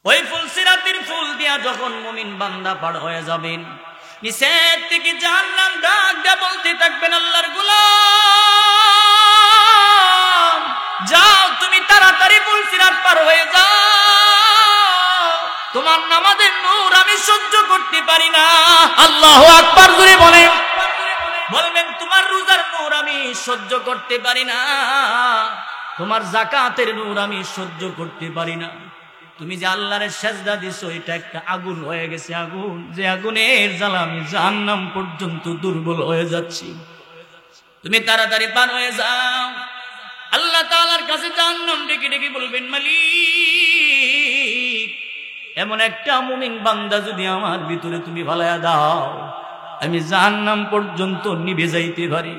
ওই ফুলসিরাতির ফুল দিয়া যখন মুমিন বান্দা পার হয়ে যাবেন, নিচের থেকে জাহান্নাম ডাক দিয়া বলতে থাকবেন, আল্লাহর গোলাম যাও, তুমি তাড়াতাড়ি ফুলসিরাত পার হয়ে যাও, তোমার নামাজের নূর আমি সহ্য করতে পারি না। আল্লাহু আকবার জোরে বলেন। বলবেন তোমার রোজার নূর আমি সহ্য করতে পারি না, তোমার যাকাতের নূর আমি সহ্য করতে পারি না, তুমি যে আল্লাহর সেজদা দিছো এটা একটা আগুন হয়ে গেছে, আগুন, যে আগুনের জ্বালা আমি জাহান্নাম পর্যন্ত দুর্বল হয়ে যাচ্ছি, তুমি তাড়াতাড়ি পার হয়ে যাও। আল্লাহ তাআলার কাছে জাহান্নাম ডেকে ডেকে বলবেন, মালিক এমন একটা মুমিন বান্দা যদি আমার ভিতরে তুমি ভালায়া দাও, আমি জাহান্নাম পর্যন্ত নিভে যাইতে পারি।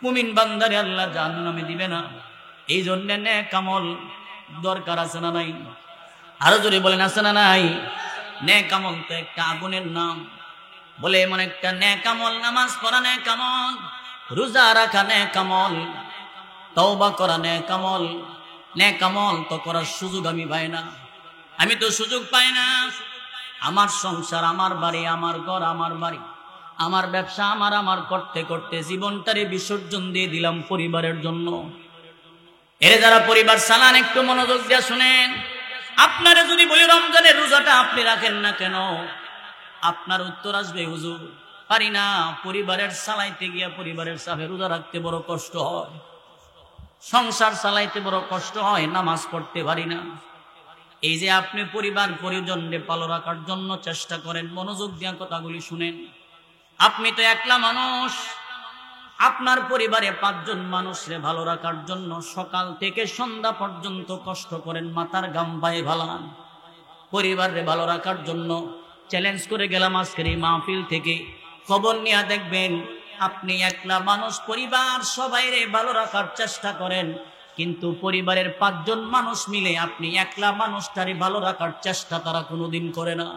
মুমিন বান্দারে আল্লাহ জাহান্নামে দিবে না। এই জন্য নেক আমল দরকার আছে না নাই? আরো জোরে বলেন আছে না নাই? নেক আমল তো একটা আগুনের নাম। বলে এমন একটা নেক আমল, নামাজ পড়া নেক আমল, রোজা রাখা নেক আমল, তওবা করা নেক আমল। নেক আমল তো করার সুযোগ আমি পাই না, আমি তো সুযোগ পাই না। আমার সংসার, আমার বাড়ি, আমার ঘর, আমার বাড়ি, আমার ব্যবসা, আমার করতে করতে জীবনটারে বিসর্জন দিয়ে দিলাম পরিবারের জন্য। এরে যারা পরিবার চালান একটু মনোযোগ দিয়ে শুনেন। আপনারে যদি বলি রমজানের রোজাটা আপনি রাখেন না কেন, আপনার উত্তর আসবে, হুজুর পারি না, পরিবারের চালাইতে গিয়া পরিবারের চাপে রোজা রাখতে বড় কষ্ট হয়, সংসার চালাইতে বড় কষ্ট হয়, নামাজ পড়তে পারি না। এই যে আপনি পরিবার পরিজনকে ভালো রাখার জন্য চেষ্টা করেন, মনোযোগ দিয়া কথাগুলি শুনেন। আপনি তো একলা মানুষ, আপনার পরিবারে 5 জন মানুষরে ভালো রাখার জন্য সকাল থেকে সন্ধ্যা পর্যন্ত কষ্ট করেন, মাথার ঘাম পায়ে ভালান। পরিবারে ভালো রাখার জন্য চ্যালেঞ্জ করে গেলাম আজকের এই মাহফিল থেকে, খবর নিয়ে দেখবেন আপনি একলা মানুষ, পরিবার সবাইরে ভালো রাখার চেষ্টা করেন, কিন্তু পরিবারের 5 জন মানুষ মিলে আপনি একলা মানুষটারে ভালো রাখার চেষ্টা তারা কোনোদিন করে না।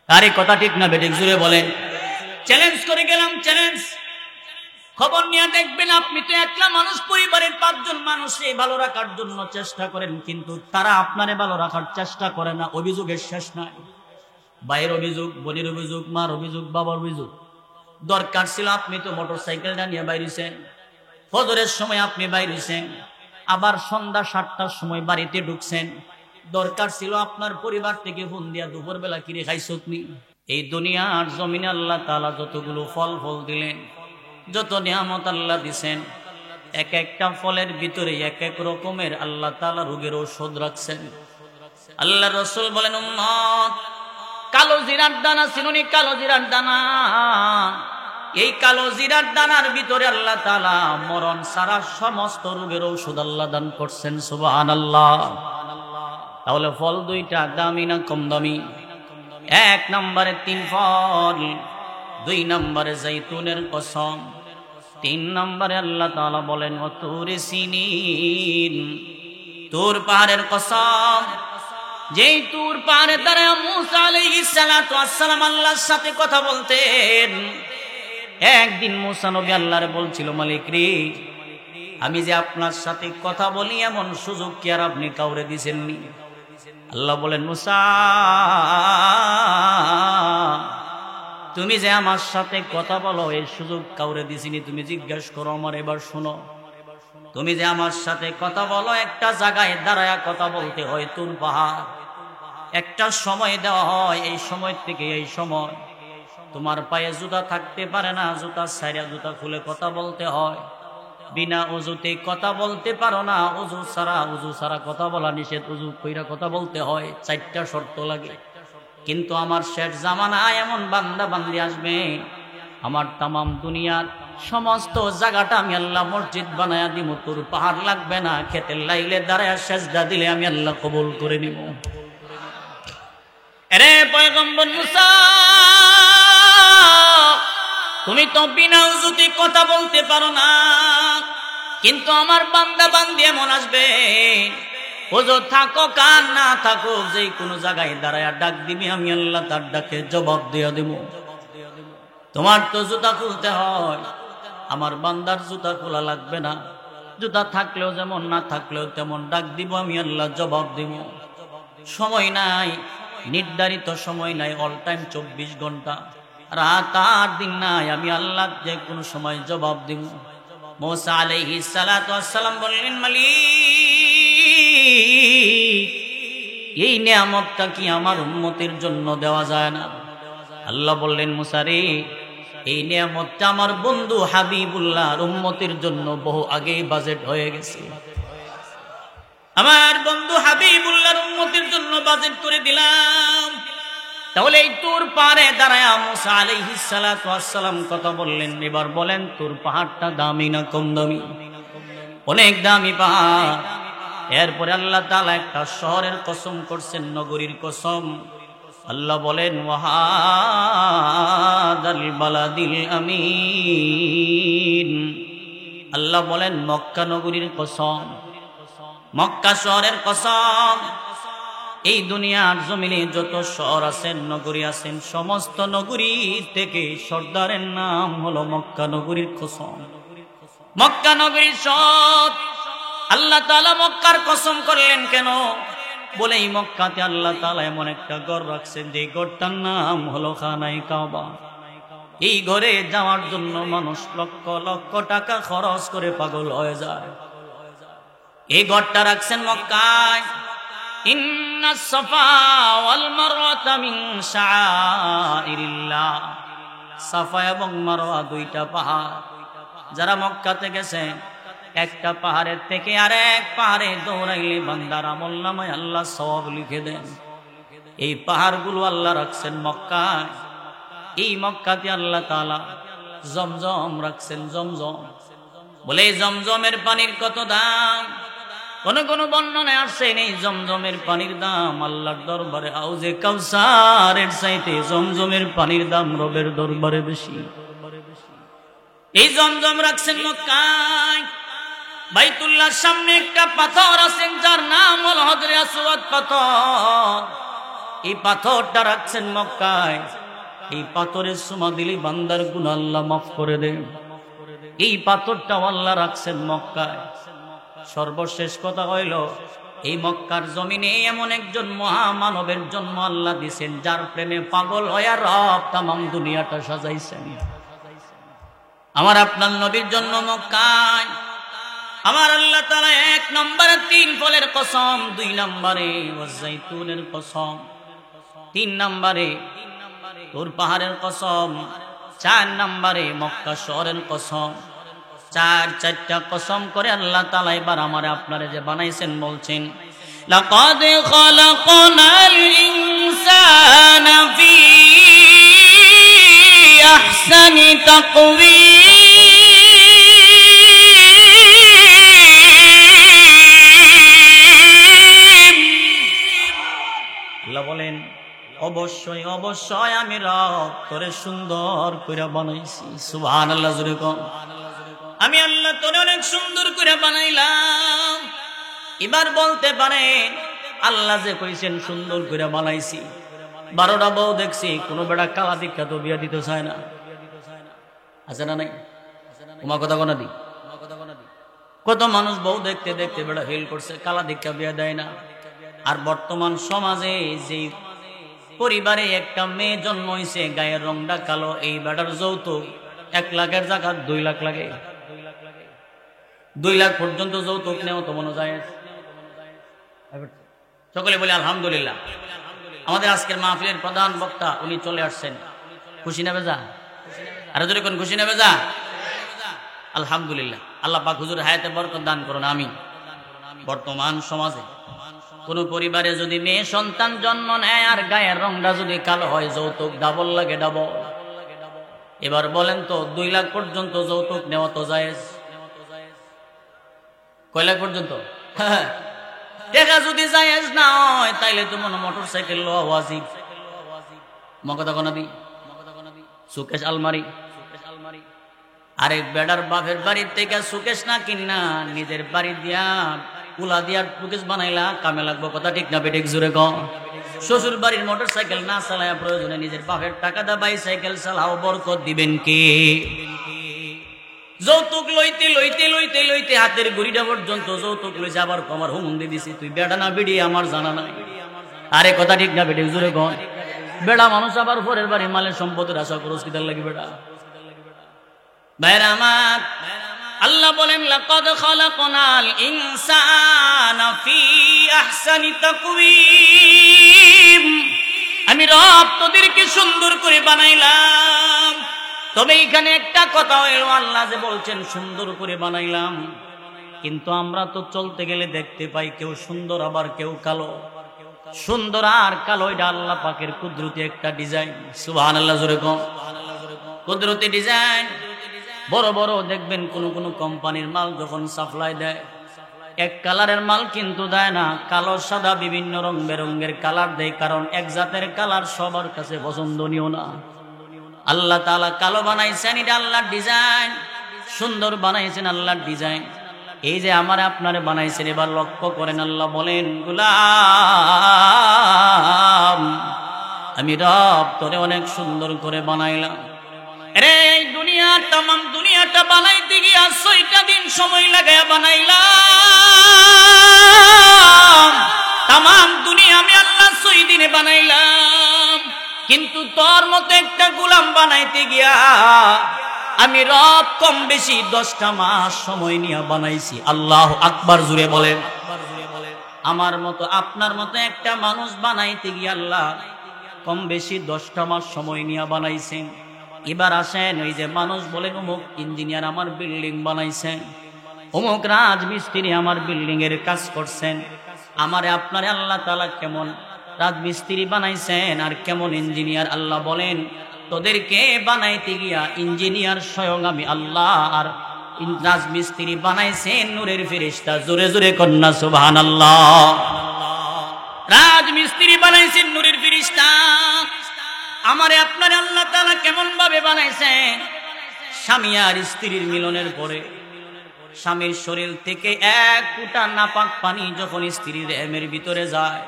আরে কথা ঠিক না বেঠিক? জুড়ে বলেন। চ্যালেঞ্জ করে গেলাম, চ্যালেঞ্জ। খবর নিয়ে দেখবেন আপনি তো একলা মানুষ, পরিবারের 5 জন মানুষে ভালো রাখার জন্য চেষ্টা করেন, কিন্তু তারা আপনারে ভালো রাখার চেষ্টা করে না। অভিযোগের শেষ নাই, ভাইয়ের অভিযোগ, বোনের অভিযোগ, মার অভিযোগ, বাবার অভিযোগ। দরকার ছিল আপনি তো মোটরসাইকেলটা নিয়ে বাইরেছেন, ফজরের সময় আপনি বাইরেছেন, আবার সন্ধ্যা 7টার সময় বাড়িতে ঢুকছেন। দরকার ছিল আপনার পরিবার থেকে ফোন দিয়া দুপুরবেলা কিনে খাইছো তুমি। এই দুনিয়ার জমিনে আল্লাহ তাআলা যতগুলো ফল দিলেন, যত নিয়ামত আল্লাহ দিছেন, এক একটা ফলের ভিতরে এক এক রকমের আল্লাহ তাআলা রোগের ঔষধ রাখছেন। আল্লাহ রাসূল বলেন, উম্মত কালো জিরার দানা চিনুনি? কালো জিরার দানা, এই কালো জিরার দানার ভিতরে আল্লাহ তাআলা মরণ সারা সমস্ত রোগের ঔষধ আল্লাহ দান করছেন। সুবহানাল্লাহ। তাহলে ফল দুইটা দামি না কম দামি? 1 নম্বরে 3 ফল, 2 নম্বরে জাইতুনের কসম, 3 নম্বরে আল্লাহ তাআলা বলেন তুরে সিনিন, তুর পাহাড়ের কসম। যেই তুর পাহাড়ে দাঁড়ায় মুসা আলাইহিস সালাতু ওয়াস সালাম আল্লাহর সাথে কথা বলতেন। একদিন মুসা নবী আল্লাহরে বলছিল, মালিক রে, আমি যে আপনার সাথে কথা বলি এমন সুযোগ কি আর আপনি কাউরে দিছেননি? আল্লাহ বলেন, মুসা তুমি যে আমার সাথে কথা বলো এই সুযোগ কাউরে দিছিনি, তুমি জিজ্ঞেস করো আমার। এবার শোনো, তুমি যে আমার সাথে কথা বলো একটা জায়গায় দাঁড়ায়া কথা বলতে হয়, তুর পাহাড়, একটা সময় দেওয়া হয়, এই সময় থেকে এই সময় তোমার পায়ে জুতা থাকতে পারে না, জুতা ছাইরা জুতা খুলে কথা বলতে হয়, বিনা ওযুতে কথা বলতে পারো না, ওযু ছাড়া কথা বলা নিষেধ, ওযু কইরা কথা বলতে হয়, 4টা শর্ত লাগে। কিন্তু আমার শেষ জামানায় এমন বান্দা বান্দি আসবে, আমার তামাম দুনিয়ার সমস্ত জায়গাটা আমি আল্লাহ মসজিদ বানায়া দিব, তোর পাহাড় লাগবে না, খেতের লাইলে দাঁড়ায় সেজদা দিলে আমি আল্লাহ কবুল করে নিব। আরে পয়গম্বর মুসা, তুমি তো বিনা ওযুতে কথা বলতে পারো না, কিন্তু আমার বান্দা বান্দি এমন আসবে, ওযু থাকো কান না থাকো, যে কোনো জায়গায় দাঁড়ায়া ডাক দিবি, আমি আল্লাহ তার ডাকে জবাব দিয়া দেব। তোমার তো জুতা খুলতে হয়, আমার বান্দার জুতা খোলা লাগবে না, জুতা থাকলেও যেমন না থাকলেও তেমন ডাক দিব, আমি আল্লাহ জবাব দিব। সময় নাই, নির্ধারিত সময় নাই, অল টাইম 24 ঘন্টা, রাত আর দিন নাই, আমি আল্লাহ যে কোনো সময় জবাব দিব। মুসা আলাইহিস সালাতু ওয়াস সালাম বললেন, মালিক এই নিয়ামতটা কি আমার উম্মতের জন্য দেওয়া যায় না? আল্লাহ বললেন, মুসা রে, এই নিয়ামতটা আমার বন্ধু হাবিবুল্লাহর উম্মতের জন্য বহু আগেই বাজেট হয়ে গেছে। আমার বন্ধু হাবিবুল্লাহর উম্মতের জন্য বাজেট করে দিলাম। তাহলে এই তুর পাহাড়ে দাঁড়ায় মুসা আলাইহিস সালাতু ওয়াস সালাম কথা বললেন। এবার বলেন, তুর পাহাড়টা দামি না কম দামি? অনেক দামি পাহাড়। এরপরে আল্লাহ তাআলা একটা শহরের কসম করছেন, নগরীর কসম। আল্লাহ বলেন, ওয়াহাদাল বালাদিল আমিন। আল্লাহ বলেন, মক্কা নগরীর কসম, মক্কা শহরের কসম। এই দুনিয়ার জমিনে যত শহর আছেন, নগরী আছেন, সমস্ত নগরী থেকে সর্দারের নাম হলো মক্কা নগরীর কসম। মক্কা নগরীর সব আল্লাহ তাআলা মক্কার কসম করলেন কেন? বলে এই মক্কাতে আল্লাহ তাআলা এমন একটা ঘর রাখছেন, যে ঘরটার নাম হলো খানায়ে কাবা। এই ঘরে যাওয়ার জন্য মানুষ লক্ষ লক্ষ টাকা খরচ করে পাগল হয়ে যায়। এই ঘরটা রাখছেন মক্কায়। ইন্নাস সাফা ওয়াল মারওয়াতা মিন শাআইরিল্লাহ। সাফা এবং মারওয়া দুইটা পাহাড়। যারা মক্কাতে গেছেন, একটা পাহাড়ের থেকে আরেক পাহাড়ে দৌড়াইলে বান্দার আমলনামায় আল্লাহ সওয়াব লিখে দেন। এই পাহাড়গুলো আল্লাহ রাখছেন মক্কায়। এই মক্কাতে আল্লাহ তাআলা জমজম রাখছেন, জমজম। বলে জমজমের পানির কত দাম? কোন কোন বর্ণনায় আসছে এই জমজমের পানির দাম আল্লাহর দরবারে হাউজে কাউসারের চাইতে জমজমের পানির দাম রবের দরবারে বেশি। এই জমজম রাখছেন মক্কায়। বাইতুল্লাহর সামনে একটা পাথর আছেন, যার নাম হলো হজরে আসওয়াদ পাথর। এই পাথরটা রাখছেন মক্কায়। এই পাথরের সুমা দিলে বান্দার গুনাহ আল্লাহ মাফ করে দেন। এই পাথরটাও আল্লাহ রাখছেন মক্কায়। সর্বশেষ কথা হইল, এই মক্কার জমিনে এমন একজন মহামানবের জন্ম আল্লাহ দিয়েছেন, যার প্রেমে পাগল হইয়া রব তামাম দুনিয়াটা সাজাইছেন। আমার আপনার নবীর জন্য মক্কায় আমার আল্লাহ তাআলা 1 নম্বরে 3 ফলের কসম, 2 নম্বরে ওয়াজাইতুনের কসম, 3 নম্বরে তুর পাহাড়ের কসম, 4 নম্বরে মক্কা শহরের কসম। 4টা কসম করে আল্লাহ তাআলা এবার আমারে আপনারে যে বানাইছেন বলছেন, লাকাদ খালাকনাল ইনসানা ফি আহসানি তাকওয়ীম। আল্লাহ বলেন, অবশ্যই অবশ্যই আমি রব তোরে সুন্দর করে বানাইছি। সুবহানাল্লাহ, জোরে কও। আমি আল্লাহ তোরে অনেক সুন্দর করে বানাইলাম। এবার বলতে পারেন, আল্লাহ যে কইছেন সুন্দর করে বানাইছি, 12টা বউ দেখছি, কোনো বেটা কালা দীক্ষা তো বিয়া দিতে চায় না। আছে না নাই? তোমার কথা কোনা দি? কত মানুষ বউ দেখতে দেখতে বেটা ফেল করছে, কালা দীক্ষা বিয়া দেয় না। আর বর্তমান সমাজে যে পরিবারে একটা মেয়ে জন্ম হয়েছে, গায়ের রংটা কালো, এই বেটার যৌতুক 1 লাখের জায়গা 2 লাখ লাগে। 2 লাখ পর্যন্ত যৌতুক নেওয়া তো মনে যায়। সকলে বলে আলহামদুলিল্লাহ। আমাদের আজকের মাহফিলের প্রধান বক্তা উনি চলে আসছেন। খুশি না বেজা? আরো জোরে কোন খুশি না বেজা? আলহামদুলিল্লাহ। আল্লাহ পাক হুজুর হায়াতে বরকত দান করুন, আমিন। বর্তমান সমাজে কোন পরিবারে যদি মেয়ে সন্তান জন্ম নেয় আর গায়ের রংটা যদি কালো হয়, যৌতুক ডাবল লাগে, ডাবল। এবার বলেন তো, 2 লাখ পর্যন্ত যৌতুক নেওয়া তো জায়েজ? কয় লাখ পর্যন্ত? টাকা যদি জায়েজ না হয়, তাইলে তো মনে মোটরসাইকেল লওয়া ওয়াজিব। মকতা কোনা দি? সুকেশ আলমারি। আরে বেডার বাপের বাড়ির থেকে সুকেশ না কিনা নিজের বাড়ি দিয়া কুলা দিয়ার সুকেশ বানাইলা, কামে লাগবো। কথা ঠিক না বেঠিক? জোরে কও। শ্বশুর বাড়ির মোটরসাইকেল না চালায় প্রয়োজনে নিজের বাপের টাকা দা বাইসাইকেল চালাও, বরকত দিবেন কে? যৌতুক লইতে লইতে লইতে লইতে হাতের গুড়িটা পর্যন্ত যৌতুক লইছে। আবার কমার হুমুন্দি দিছি, তুই বেডা না বিড়ি আমার জানা নাই। আরে কথা ঠিক না বেটে জোরে কোন বেড়া মানুষ আবার পরের বাড়ি মালের সম্পদের আশা করস কিদার লাগি বেড়া ভাইরা আমার আল্লাহ বলেন লাকাদ খালাকনাল ইনসানা ফি আহসানি তাকওয়িম আমি রব তোদেরকে সুন্দর করে বানাইলাম তবে এখানে একটা কথা হলো আল্লাহ যে বলছেন সুন্দর করে বানাইলাম কিন্তু আমরা তো চলতে গেলে দেখতে পাই কেউ সুন্দর আবার কেউ কালো সুন্দর আর কালো এটা আল্লাহ পাকের কুদরতি একটা ডিজাইন সুবহানাল্লাহ জোরে কোন কুদরতি ডিজাইন বড় বড় দেখবেন কোন কোন কোম্পানির মাল যখন সাপ্লাই দেয় এক কালারের মাল কিন্তু দেয় না কালো সাদা বিভিন্ন রং বেরঙের কালার দেয় কারণ এক জাতের কালার সবার কাছে পছন্দনীয় না আল্লাহ তাআলা কালো বানাইছেন এটা আল্লাহর ডিজাইন সুন্দর বানাইছেন আল্লাহর ডিজাইন এই যে আমার আপনারে বানাইছেন এবার লক্ষ্য করেন আল্লাহ বলেন গোলাম আমি রব তোরে অনেক সুন্দর করে বানাইলাম রে এই দুনিয়া तमाम দুনিয়াটা বানাইতে গিয়া 6টা দিন সময় লাগায়া বানাইলাম तमाम দুনিয়া আমি আল্লাহ 6 দিনে বানাইলাম কিন্তু তোর মতো একটা গোলাম বানাইতে গিয়া আমি রব কম বেশি 10টা মাস সময় নিয়ে বানাইছি আল্লাহু আকবার জুড়ে বলেন আমার মতো আপনার মতো একটা মানুষ বানাইতে গিয়া আল্লাহ কম বেশি 10টা মাস সময় নিয়ে বানাইছেন এবার আসেন ওই যে মানুষ বলেন অমুক ইঞ্জিনিয়ার আমার বিল্ডিং বানাইছেন অমুক রাজমিস্ত্রি আমার বিল্ডিং এর কাজ করছেন আমারে আপনারে আল্লাহ তাআলা কেমন রাজমিস্ত্রি বানাইছেন আর কেমন ইঞ্জিনিয়ার আল্লাহ বলেন তোদেরকে বানাইতে গিয়া ইঞ্জিনিয়ার স্বয়ং আমি আল্লাহ আর রাজমিস্ত্রি বানাইছেন নূরের ফেরেশতা জোরে জোরে কন্না সুবহানাল্লাহ রাজমিস্ত্রি বানাইছেন নূরের ফেরেশতা আমারে আপনারে আল্লাহ তাআলা কেমন ভাবে বানাইছেন স্বামী আর স্ত্রীর মিলনের পরে স্বামীর শরীর থেকে এক ফুটা নাপাক পানি যখন স্ত্রীর রেহেমের ভিতরে যায়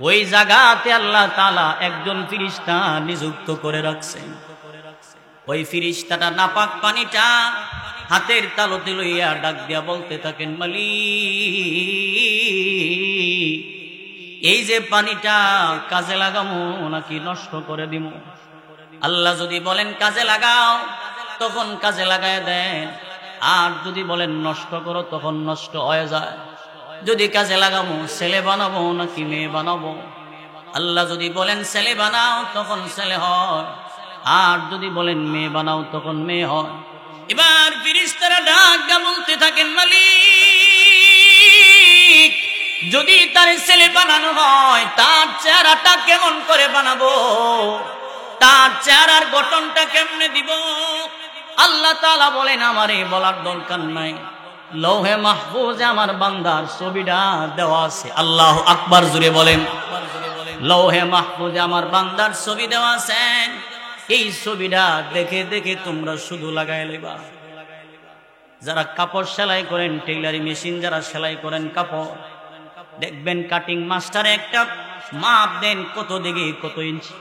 ওই জায়গাতে আল্লাহ তাআলা একজন ফেরেশতা নিযুক্ত করে রাখছেন ওই ফেরেশতাটা নাপাক পানিটা হাতের তালুতে লইয়া ডাক দিয়া বলতে থাকেন মালিক এই যে পানিটা কাজে লাগামো নাকি নষ্ট করে দিমু আল্লাহ যদি বলেন কাজে লাগাও তখন কাজে লাগায় দেন আর যদি বলেন নষ্ট করো তখন নষ্ট হয়ে যায় যদি কাজে লাগামো ছেলে বানাবো নাকি মেয়ে বানাবো আল্লাহ যদি বলেন ছেলে বানাও তখন ছেলে হয় আর যদি বলেন মেয়ে বানাও তখন মেয়ে হয় এবার ফেরেশতারা ডাক দিয়া বলতে থাকেন মালিক যদি তার ছেলে বানানো হয় তার চেহারাটা কেমন করে বানাবো তার চেহারার গঠনটা কেমনে দিব আল্লাহ তাআলা বলেন আমারে বলার দরকার নাই লৌহে মাহফুজে আমার বান্দার ছবিটা দেওয়া আছে আল্লাহু আকবার জুড়ে বলেন লৌহে মাহফুজে আমার বান্দার ছবি দেওয়া আছে এই ছবিটা দেখে দেখে তোমরা শুধু লাগাই লইবা যারা কাপড় সেলাই করেন টেইলারি মেশিন যারা সেলাই করেন কাপড় দেখবেন কাটিং মাস্টারে একটা মাপ দেন কত দিকে কত ইঞ্চি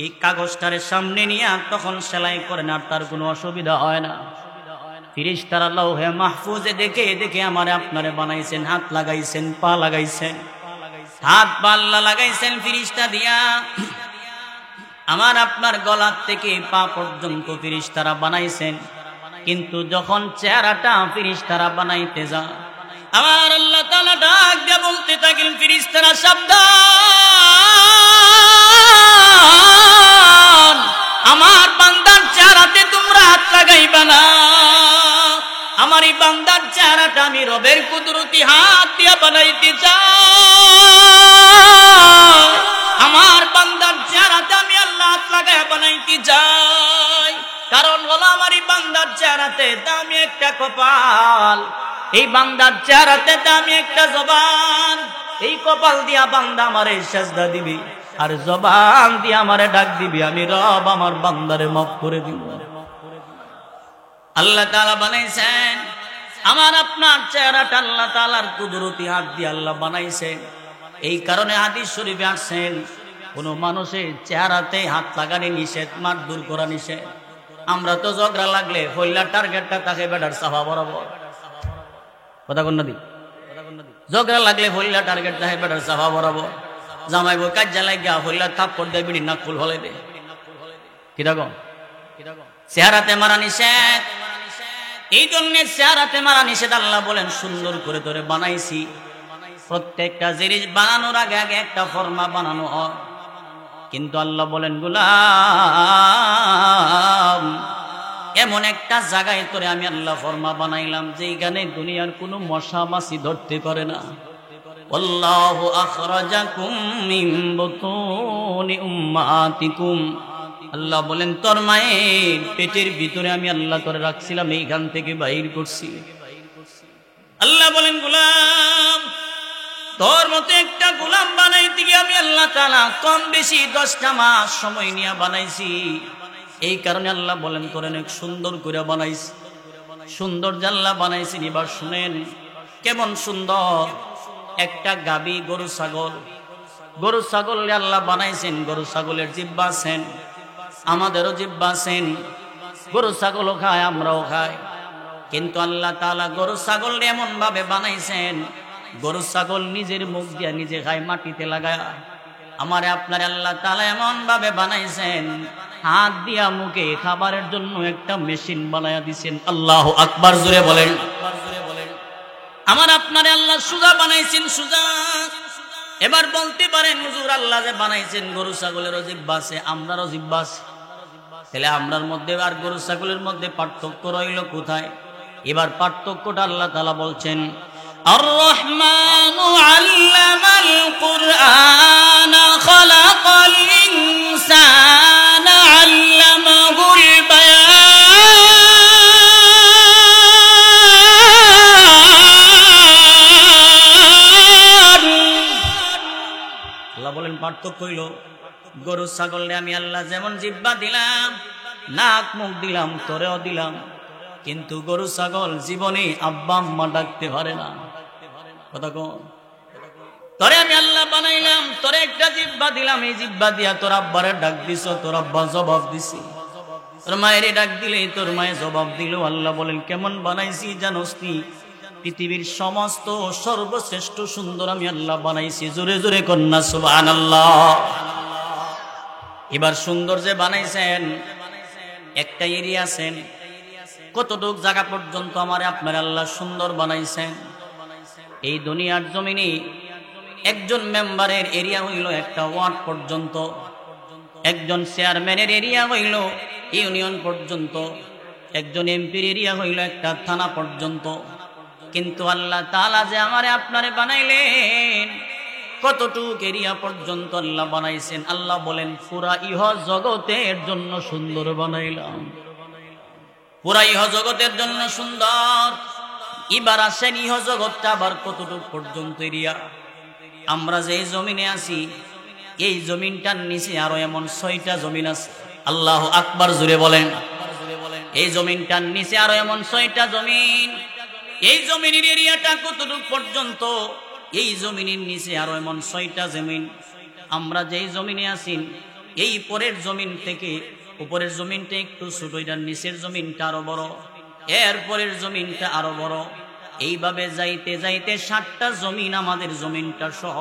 এই কাগজটারে সামনে নিয়ে তখন সেলাই করেন আর তার কোনো অসুবিধা হয় না ফেরেশতারা লৌহে মাহফুজে দেখে দেখে আমারে আপনারে বানাইছেন হাত লাগাইছেন পা লাগাইছেন হাত পাল্লা লাগাইছেন ফেরেশতা দিয়া আমার আপনার গলা থেকে পা পর্যন্ত ফেরেশতারা বানাইছেন কিন্তু যখন চেহারাটা ফেরেশতারা বানাইতে যায় আমার আল্লাহ তাআলা ডাক দিয়ে বলতে থাকেন ফেরেশতারা সাবধান আমার বান্দার চেহারাতে তোমরা হাত লাগাইবা না আমার এই বান্দার চেহারাটা আমি রবের কুদরতি হাত দিয়ে বানাইতে চাই আমার বান্দার চেহারাতে আমি আল্লাহ হাত লাগায় বানাইতে চাই কারণ হলো আমার এই বান্দার চেহারাতে দামি একটা কপাল এই বান্দার চেহারাতে দামি একটা জবান এই কপাল দিয়া বান্দা আমারে সেজদা দিবি আর জবান দিয়া আমারে ডাক দিবি আমি রব আমার বান্দারে মাফ করে দিব আল্লাহ তাআলা বানাইছেন আমার আপনার চেহারাটা আল্লাহ তাআলার কুদরতি হাত দিয়ে আল্লাহ বানাইছেন এই কারণে হাদিস শরীফে আসছেন কোন মানুষের চেহারাতে হাত লাগানো নিষেধ মারধর করা নিষেধ আমরা তো ঝগড়া লাগলে হইলা টার্গেটটা তাকে বেটার সাফা বরাবর কথা কোন নদী ঝগড়া লাগলে হইলা টার্গেট তাকে বেটার সাফা বরাবর জামাই বউ কাজ্জা লাগিয়া হইলা থাপ্পড় দেয় বিড়ি নাকুল হলে দে কিরকম চেহারাতে মারা নিষেধ। এই জন্য চেহারাতে মারা নিষেধ। আল্লাহ বলেন সুন্দর করে ধরে বানাইছি। প্রত্যেকটা জিনিস বানানোর আগে আগে একটা ফরমা বানানো হয়। কিন্তু আল্লাহ বলেন গোলাম এমন একটা জায়গায় তোরে আমি আল্লাহ ফরমা বানাইলাম যেখানে দুনিয়ার কোনো মশা মাছি ধরতে পারে না। আল্লাহু আখরাজাকুম মিন বুতুনি উম্মাতিকুম। আল্লাহ বলেন তোর মায়ের পেটের ভিতরে আমি আল্লাহ তোরে রাখছিলাম, এইখান থেকে বাইর করছি। আল্লাহ বলেন গোলাম তোর মতো একটা গোলাম বানাইতে গিয়ে আমি আল্লাহ তাআলা কম বেশি 10টা মাস সময় নিয়ে বানাইছি। এই কারণে আল্লাহ বলেন তোর অনেক সুন্দর করে বানাইছি। সুন্দর জাল্লা বানাইছেন। এবার শুনেন কেমন সুন্দর একটা গাবি গরু ছাগল। গরু ছাগল আল্লাহ বানাইছেন। গরু ছাগলের জিহ্বা আছেন, আমাদেরও জিহ্বা আছেন। গরু ছাগলও খায়, আমরাও খাই। কিন্তু আল্লাহ তাআলা গরু ছাগল এমন ভাবে বানাইছেন গরু ছাগল নিজের মুখ দিয়া নিজে খায় মাটিতে লাগায়। আমারে আপনারে আল্লাহ তাআলা এমন ভাবে বানাইছেন হাত দিয়া মুখে খাবারের জন্য একটা মেশিন বানায়া দিছেন। আল্লাহু আকবার জোরে বলেন। আমার আপনারে আল্লাহ সুজা বানাইছেন, সুজা। এবার বলতে পারেন হুজুর আল্লাহ যে বানাইছেন গরু ছাগলেরও জিহ্বা আছে, আমরারও জিহ্বা আছে, তাহলে আমরার মধ্যে আর গরু ছাগলের মধ্যে পার্থক্য রইল কোথায়? এবার পার্থক্যটা আল্লাহ তাআলা বলছেন আর রহমানু আল্লামাল কুরআনা খালাকাল ইনসানা আল্লামাহুল বায়ান। আল্লাহ বলেন পার্থক্য হইল গরু ছাগলে আমি আল্লাহ যেমন জিহ্বা দিলাম, নাক মুখ দিলাম, তোরেও দিলাম, কিন্তু গরু ছাগল জীবনে আব্বা আম্মা ডাকতে পারে না। কথা কোন? তোরে আমি আল্লাহ বানাইলাম, তোরে একটা জিহ্বা দিলাম, এই জিহ্বা দিয়া তোর আব্বারে ডাক দিছ, তোর আব্বা জবাব দিছি। তোর মায়ের ডাক দিলে তোর মায়ের জবাব দিল। আল্লাহ বলেন কেমন বানাইছি জানোস নি? পৃথিবীর সমস্ত সর্বশ্রেষ্ঠ সুন্দর আমি আল্লাহ বানাইছি। জোরে জোরে কন্যা সুবহানাল্লাহ। এবার সুন্দর যে বানাইছেন একটা এরিয়া আছেন, কতটুক জায়গা পর্যন্ত আমার আপনার আল্লাহ সুন্দর বানাইছেন। এই দুনিয়ার জমিনে একজন মেম্বারের এরিয়া হইল একটা ওয়ার্ড পর্যন্ত, একজন চেয়ারম্যানের এরিয়া হইল ইউনিয়ন পর্যন্ত, একজন এমপির এরিয়া হইল একটা থানা পর্যন্ত। কিন্তু আল্লাহ তাআলা যে আমারে আপনারে বানাইলেন কতটুক এরিয়া পর্যন্ত আল্লাহ বানাইছেন। আল্লাহ বলেন পুরা ইহ জগতের জন্য সুন্দর বানাইলাম, পুরা ইহ জগতের জন্য সুন্দর। এবার আসেন ইহ জগৎটা আবার কতটুক পর্যন্ত এরিয়া? আমরা যে জমিনে আছি এই জমিনটার নিচে আরো এমন 6টা জমিন আছে। আল্লাহু আকবার জোরে বলেন। এই জমিনটার নিচে আরো এমন 6টা জমিন। এই জমিনের এরিয়াটা কতটুক পর্যন্ত? এই জমিনের নিচে আরো এমন 6টা জমিন। আমরা যেই জমিনে আছি এই পরের জমিন থেকে উপরের জমিনটা একটু ছোট, এটার নিচের জমিনটা আরো বড়, এর পরের জমিনটা আরো বড়। এইভাবে যাইতে যাইতে 7টা জমিন আমাদের জমিনটা সহ।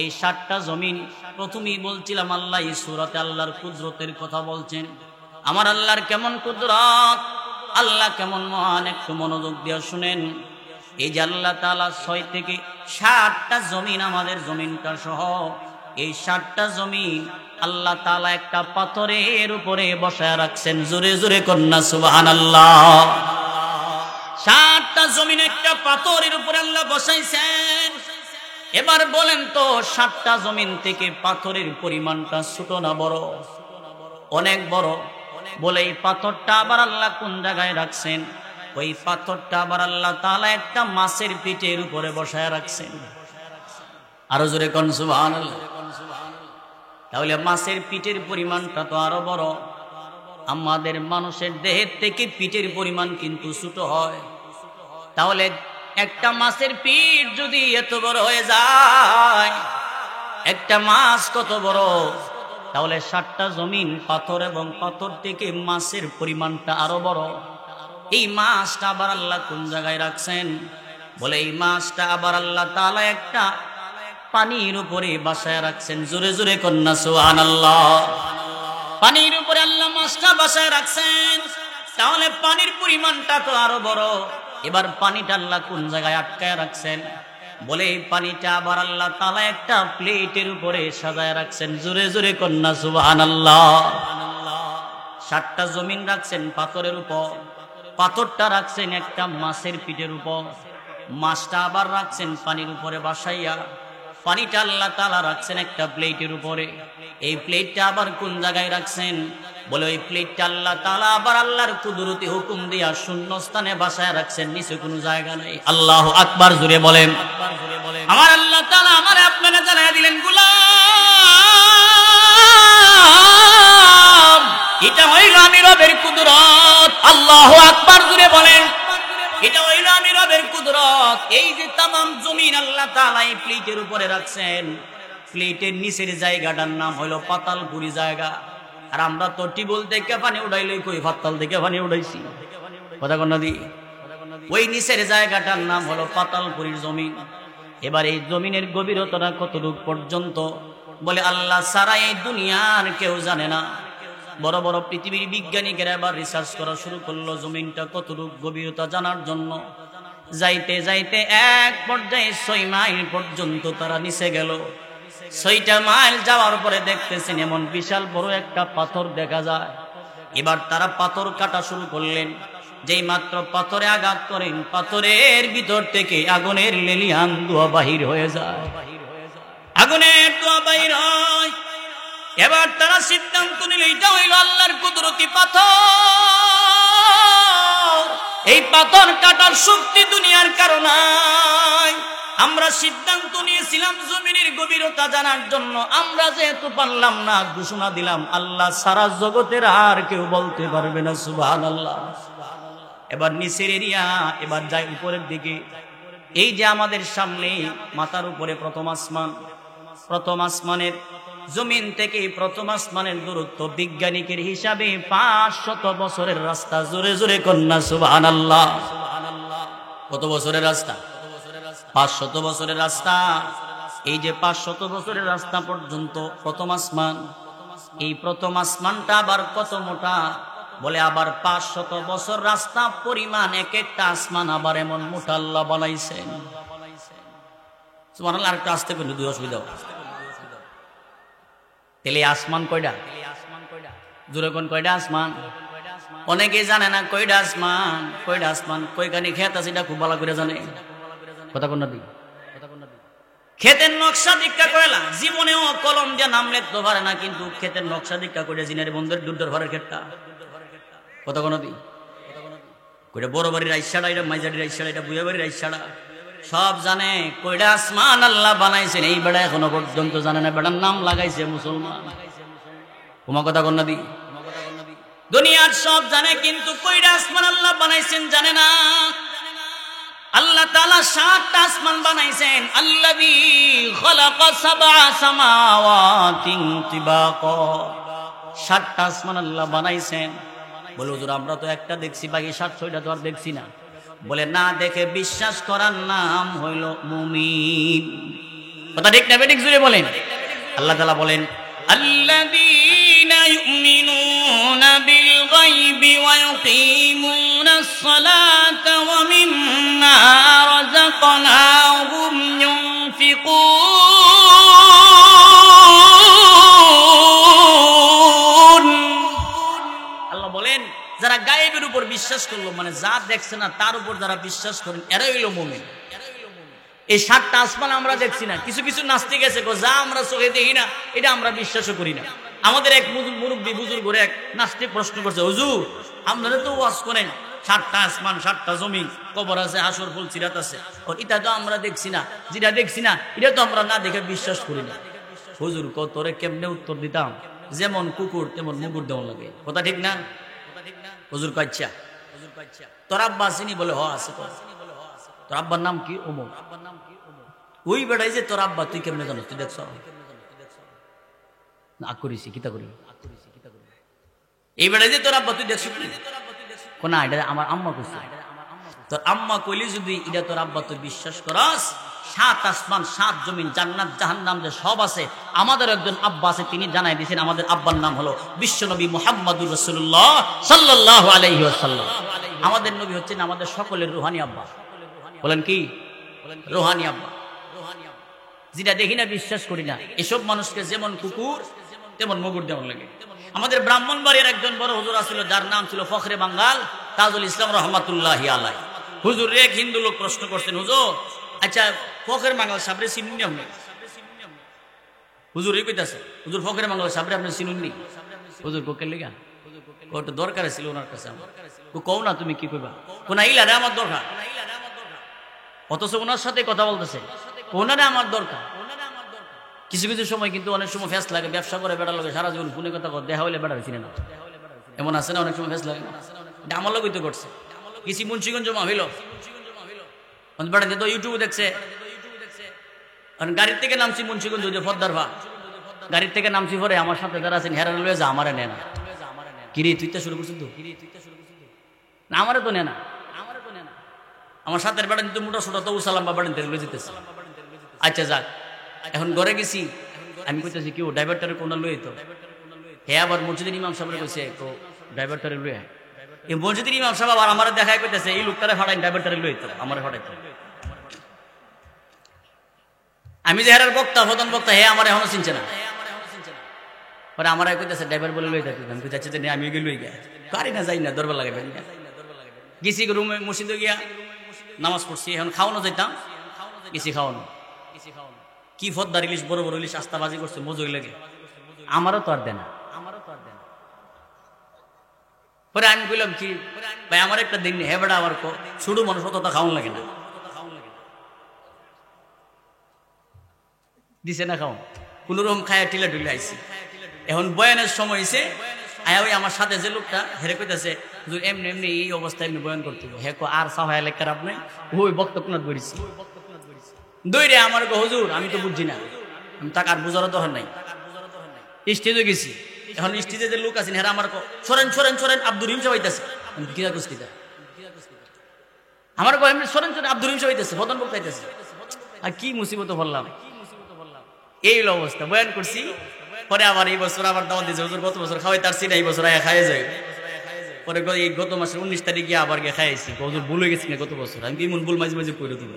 এই 7টা জমিন প্রথমেই বলছিলাম আল্লাহ এই সূরাতে আল্লাহর কুদরতের কথা বলছেন। আমার আল্লাহর কেমন কুদরত, আল্লাহ কেমন মহান, একটু মনোযোগ দিয়ে শুনেন। এই যে আল্লাহ তাআলা 6 থেকে 7টা জমিন আমাদের জমিনটা সহ, এই 7টা জমিন আল্লাহ তাআলা একটা পাথরের উপরে বসায় রাখছেন। জোরে জোরে কন্যা সুবহানাল্লাহ। 7টা জমিন একটা পাথরের উপরে আল্লাহ বসাইছেন। এবার বলেন তো 7টা জমিন থেকে পাথরের পরিমাণটা ছোট না বড়? অনেক বড়। বলে এই পাথরটা আবার আল্লাহ কোন জায়গায় রাখছেন? ওই পাথরটা আবার আল্লাহ তাআলা একটা মাছের পিঠের উপরে বসায় রাখছেন। আরো জোরে কোন সুবহানাল্লাহ। তাহলে মাছের পিঠের পরিমাণটা তো আরো বড়। আমাদের মানুষের দেহের থেকে পিঠের পরিমাণ কিন্তু ছোট হয়। তাহলে একটা মাছের পিঠ যদি এত বড় হয়ে যায়, একটা মাছ কত বড়? তাহলে 7টা জমিন পাথর এবং পাথর থেকে মাছের পরিমাণটা আরো বড়। এই মাছটা আবার আল্লাহ কোন জায়গায় রাখছেন? বলে এই মাছটা আবার আল্লাহ তাআলা একটা পানির উপরে বাসায় রাখছেন। জোরে জোরে কন্যা সুবহানাল্লাহ। পানির উপরে আল্লাহ মাছটা বাসায় রাখছেন, তাহলে পানির পরিমাণটা তো আরো বড়। এবার পানিটা আল্লাহ কোন জায়গায় আটকায় রাখছেন? বলে এই পানিটা আবার আল্লাহ তাআলা একটা প্লেটের উপরে সাজায় রাখছেন। জোরে জোরে কন্যা সুবহানাল্লাহ। 7টা জমিন রাখছেন পাথরের উপর, পাথরটা রাখছেন একটা মাছের পিঠের উপর, মাছটা আবার রাখছেন পানির উপরে বাসাইয়া, পানিটা আল্লাহ তাআলা রাখছেন একটা প্লেটের উপরে। এই প্লেটটা আবার কোন জায়গায় রাখছেন? বলে ওই প্লেটটা আল্লাহ তাআলা আবার আল্লাহর কুদরতি হুকুম দিয়া শূন্য স্থানে বাসায় রাখছেন, নিচে কোনো জায়গা নেই। আল্লাহু আকবার জোরে বলেন। আমার আল্লাহ তাআলা আমার আপনারা জানায় দিলেন, গোলাম এটা হইল আমি রবের কুদরত। আল্লাহু আকবার জোরে বলেন। এটা হইল আমি রবের কুদরত। এই যে তামাম জমিন আল্লাহ তাআলা এই প্লেটের উপরে রাখছেন, প্লেটের নিচের জায়গাটার নাম হলো পাতালপুরি জায়গা। আর আমরা তো টিবল থেকে পানি উঠাইলই কই পাতাল থেকে পানি উঠাইছি, কথা কন্যা দি। ওই নিচের জায়গাটার নাম হলো পাতালপুরীর জমিন। এবার এই জমিনের গভীরতা কতটুকু পর্যন্ত? বলে আল্লাহ ছাড়া এই দুনিয়ার কেউ জানে না। বড় বড় পৃথিবীর বিজ্ঞানীরা এবার রিসার্চ করা শুরু করলো জমিনটা কতটুকু গভীরতা জানার জন্য। যাইতে যাইতে এক পর্যায়ে 6 মাইল পর্যন্ত তারা নিচে গেল। 6টা মাইল যাওয়ার পরে দেখতেছেন এমন বিশাল বড় একটা পাথর দেখা যায়। এবার তারা পাথর কাটা শুরু করলেন। যেই মাত্র পাথরে আঘাত করেন, পাথরের ভিতর থেকে আগুনের লেলিহান ধোঁয়া বাহির হয়ে যায়, আগুনের ধোঁয়া বাহির হয়। এবার তারা সিদ্ধান্ত নিল এটা হইল আল্লাহর কুদরতি পাথর। এই পাথর কাটার শক্তি দুনিয়ার কারণে আমরা সিদ্ধান্ত নিয়েছিলাম জমিনের গভীরতা জানার জন্য। আমরা যেহেতু পারলাম না, ঘোষণা দিলাম আল্লাহ সারা জগতের আর কেউ বলতে পারবে না। সুবহানাল্লাহ। এবার নিচের এরিয়া, এবার যাই উপরের দিকে। এই যে আমাদের সামনে মাথার উপরে প্রথম আসমান, প্রথম আসমানের জমিন থেকে প্রথম আসমানের দূরত্ব বিজ্ঞানিকের হিসাবে 500 বছরের রাস্তা। জোরে জোরে কন্যা সুবহানাল্লাহ। কত বছরের রাস্তা? 500 বছরের রাস্তা। এই যে 500 বছরের রাস্তা পর্যন্ত প্রথম আসমান, এই প্রথম আসমানটা আবার কত মোটা? বলে আবার 500 বছর রাস্তা পরিমাণ এক একটা আসমান আবার এমন মোটা আল্লাহ বানাইছেন। সুবহানাল্লাহ। আর একটু আসতে পারলে দুই অসুবিধা। তাহলে আসমান কয়টা? জোরে কোন কয়টা আসমান? অনেকে জানে না কয়টা আসমান। কয়টা আসমান, কয়খানি ক্ষেত আছে এটা খুব ভালো করে জানে, কথা কোন দিক। ক্ষেতের নকশা দীক্ষা করেলা, জীবনেও কলম দিয়ে নাম লিখতে পারে না, কিন্তু ক্ষেতের নকশা দীক্ষা করে জিনের বন্ধুর দুধের ঘরের ক্ষেতটা, কথা কোন দিক। কইটা বড় বাড়ির আইসাড়া, এটা মাইজাড়ির আইসাড়া, এটা বুয়া বাড়ির আইসাড়া, সব জানে। কয়টা আসমান আল্লাহ বানাইছেন এই বেড়া এখনো পর্যন্ত জানে না। বেড়ার নাম লাগাইছে মুসলমান। তোমার কথা কন্যা দি। দুনিয়ার সব জানে, কিন্তু কয়টা আসমান আল্লাহ বানাইছেন জানে না। আল্লাহ তাআলা 7টা আসমান বানাইছেন। আল্লাযী খালাকা 7 সামাওয়াতিন তিবাকা। 7টা আসমান আল্লাহ বানাইছেন। বলে হুজুর আমরা তো একটা দেখছি, বাকি 7-6টা তো আর দেখছি না। বলে না দেখে বিশ্বাস করার নাম হইল মুমিন। কথা ঠিক না বেঠিক জুড়ে বলেন। আল্লাহ তাআলা বলেন আল্লাযীনা ইউমিনুনা বিল গায়বি ওয়া ইউকিমুনাস সালাতা ওয়া মিম্মা রাযাকনাহুম ইউনফিকুন। আল্লাহ বলেন যারা গায়েবের উপর বিশ্বাস করলো, মানে যা দেখছে না তার উপর যারা বিশ্বাস করেন, এরাই হইল মুমিন। এই 7টা আসমান আমরা দেখছি না। কিছু কিছু নাস্তিক আছে যা আমরা চোখে দেখি না এটা আমরা বিশ্বাসও করি না। আমাদের এক মুরব্বী বুজুর্গ এক নাস্তিক প্রশ্ন করছে, হুজুর আপনারা তো ওয়াজ করেন 7টা আসমান 7টা জমিন, কবর আছে, হাসর ফুল সিরাত আছে, এটা তো আমরা দেখছি না। যেটা দেখছি না এটা তো আমরা না দেখে বিশ্বাস করি না। হুজুর তোরে কেমনে উত্তর দিতাম? যেমন কুকুর তেমন মুগুর দেওয়া লাগে, কথা ঠিক না? হুজুর কচ্ছা তোর আব্বা চিনি? বলে হ আছে। তোর আব্বার নাম কি? অমুক। ওই বেড়াই যে তোর আব্বা, তুই কেমনে জানো? তুই দেখছ না করিস কিতা করি? এই বেড়াই যে তোর আব্বা, তুই দেখছ না? এটা আমার আম্মা কইছে। তোর আম্মা কইলি যদি এটা তোর আব্বা তুই বিশ্বাস করস, সাত আসমান সাত জমিন জান্নাত জাহান্নাম যে সব আছে, আমাদের একজন আব্বা আছে, তিনি জানাই দিয়েছেন আমাদের আব্বার নাম হলো বিশ্বনবী মুহাম্মদুর রাসূলুল্লাহ সাল্লাল্লাহু আলাইহি ওয়াসাল্লাম। আমাদের নবী হচ্ছেন আমাদের সকলের রুহানি আব্বা। বলেন কি? রুহানি আব্বা। যেটা দেখি না বিশ্বাস করি না, এসব মানুষকে যেমন কুকুর তেমন মুগুর দেওয়ার লাগে। আমাদের ব্রাহ্মণবাড়ির একজন বড় হুজুর আছিল, যার নাম ছিল ফখরে বাঙ্গাল তাজুল ইসলাম রহমাতুল্লাহি আলাইহি। হুজুর এক হিন্দু লোক প্রশ্ন করছেন, হুজুর আচ্ছা ফখরে বাঙ্গাল সাবরে চিনুন আপনি? হুজুর এই কইতাছে, হুজুর ফখরে বাঙ্গাল সাবরে আপনি চিনুন নি? হুজুর কোকের লিগা ওটা দরকার ছিল ওনার কাছে। কও না তুমি কি কইবা? কোন ইলারে আমার দরকার, অথচ ওনার সাথে কথা বলতেছে ওনারে আমার দরকার। কিছু কিছু সময় কিন্তু অনেক সময় ফেস লাগে, ব্যবসা করে বেড়ার লোক সারা জীবন ফোনে কথা দেখা হইলে বেড়ার চিনে না, এমন আছে না? অনেক সময় ফেস লাগে, আমার লোকই তো করছে। কিছু মুন্সিগঞ্জ জমা হইল, বেড়াতে তো ইউটিউব দেখছে, গাড়ির থেকে নামছি মুন্সিগঞ্জ ফদ্দার ভা, গাড়ির থেকে নামছি পরে আমার সাথে যারা আছেন হেরান লয়ে যা আমারে নে না। কিরে তুই তো শুরু করছিস তো? না আমারে তো নে না, আমার সাথে বেড়ান তো মোটা সোটা তো উসালাম বা বেড়ান লয়ে যেতেছে। আচ্ছা যাক, এখন ঘরে গেছি, আমি কইতেছি কেউ ড্রাইভারটারে কোনটা লই তো, হ্যাঁ আবার মসজিদের ইমাম সাহেব কইছে ড্রাইভারটারে লই। এই মসজিদের ইমাম সাহেব আবার আমার দেখায় কইতেছে এই লোকটারে ফাটাই ড্রাইভারটারে লই তো, আমার ফাটাইতো। আমি যে হেরার বক্তা প্রধান বক্তা, হ্যাঁ আমার এখনো চিনছে না, পরে আমার কইতেছে ড্রাইভার বলে লই থাকি। আমি কইতেছি যে আমি গিয়ে লই গিয়া গাড়ি না যাই না, দরবার লাগাই গেছি রুমে মসজিদে গিয়া নামাজ পড়ছি। এখন খাওয়ানো যাইতাম, গেছি খাওয়ানো, কি ফদ্দার ইলিশ, বড় বড় ইলিশ আস্তাবাজি করছে, মজুই লাগে, আমারও তো আর দেনা। পরে আমি কইলাম কি ভাই আমার একটা দিন, হ্যাঁ বেটা আমার ছোট মানুষ অতটা খাওয়ান লাগে না, দিছে না খাওয়ান, কোন রকম খায়া টিলা টুলে আইসি। এখন বয়ানের সময় হয়েছে, আয়া ওই আমার সাথে যে লোকটা হেরে কইতাছে এমনি এমনি এই অবস্থায় এমনি বয়ান করতে হ্যাঁ আর সাহায্য লেখার আপনি ওই বক্তব্য ধরেছি দৈরে আমার হুজুর আমি তো বুঝছি না, আমি তাকে আর বোঝারও দরকার নাই। স্টেজে গেছি, এখন স্টেজে যে লোক আছেন হেরা আমার সরেন সরেন সরেন আব্দুর রহিম সাহেব আইতাছে, আমি কিরা কুস্তিটা আমার এমনি সরেন সরেন আব্দুর রহিম সাহেব আইতাছে, প্রধান বক্তা আইতাছে, আর কি মুসিবত বললাম। এই হলো অবস্থা, বয়ান করছি। পরে আবার এই বছর আবার দাওয়াত দিয়েছে, হুজুর গত বছর খাওয়াই তার সিনা এই বছর আয়া খাইয়ে যায়। পরে এই গত মাসের 19 তারিখে আবার গিয়ে খাইয়েছি, হুজুর ভুলে গেছি না গত বছর, আমি এমন ভুল মাঝে মাঝে করে দিব।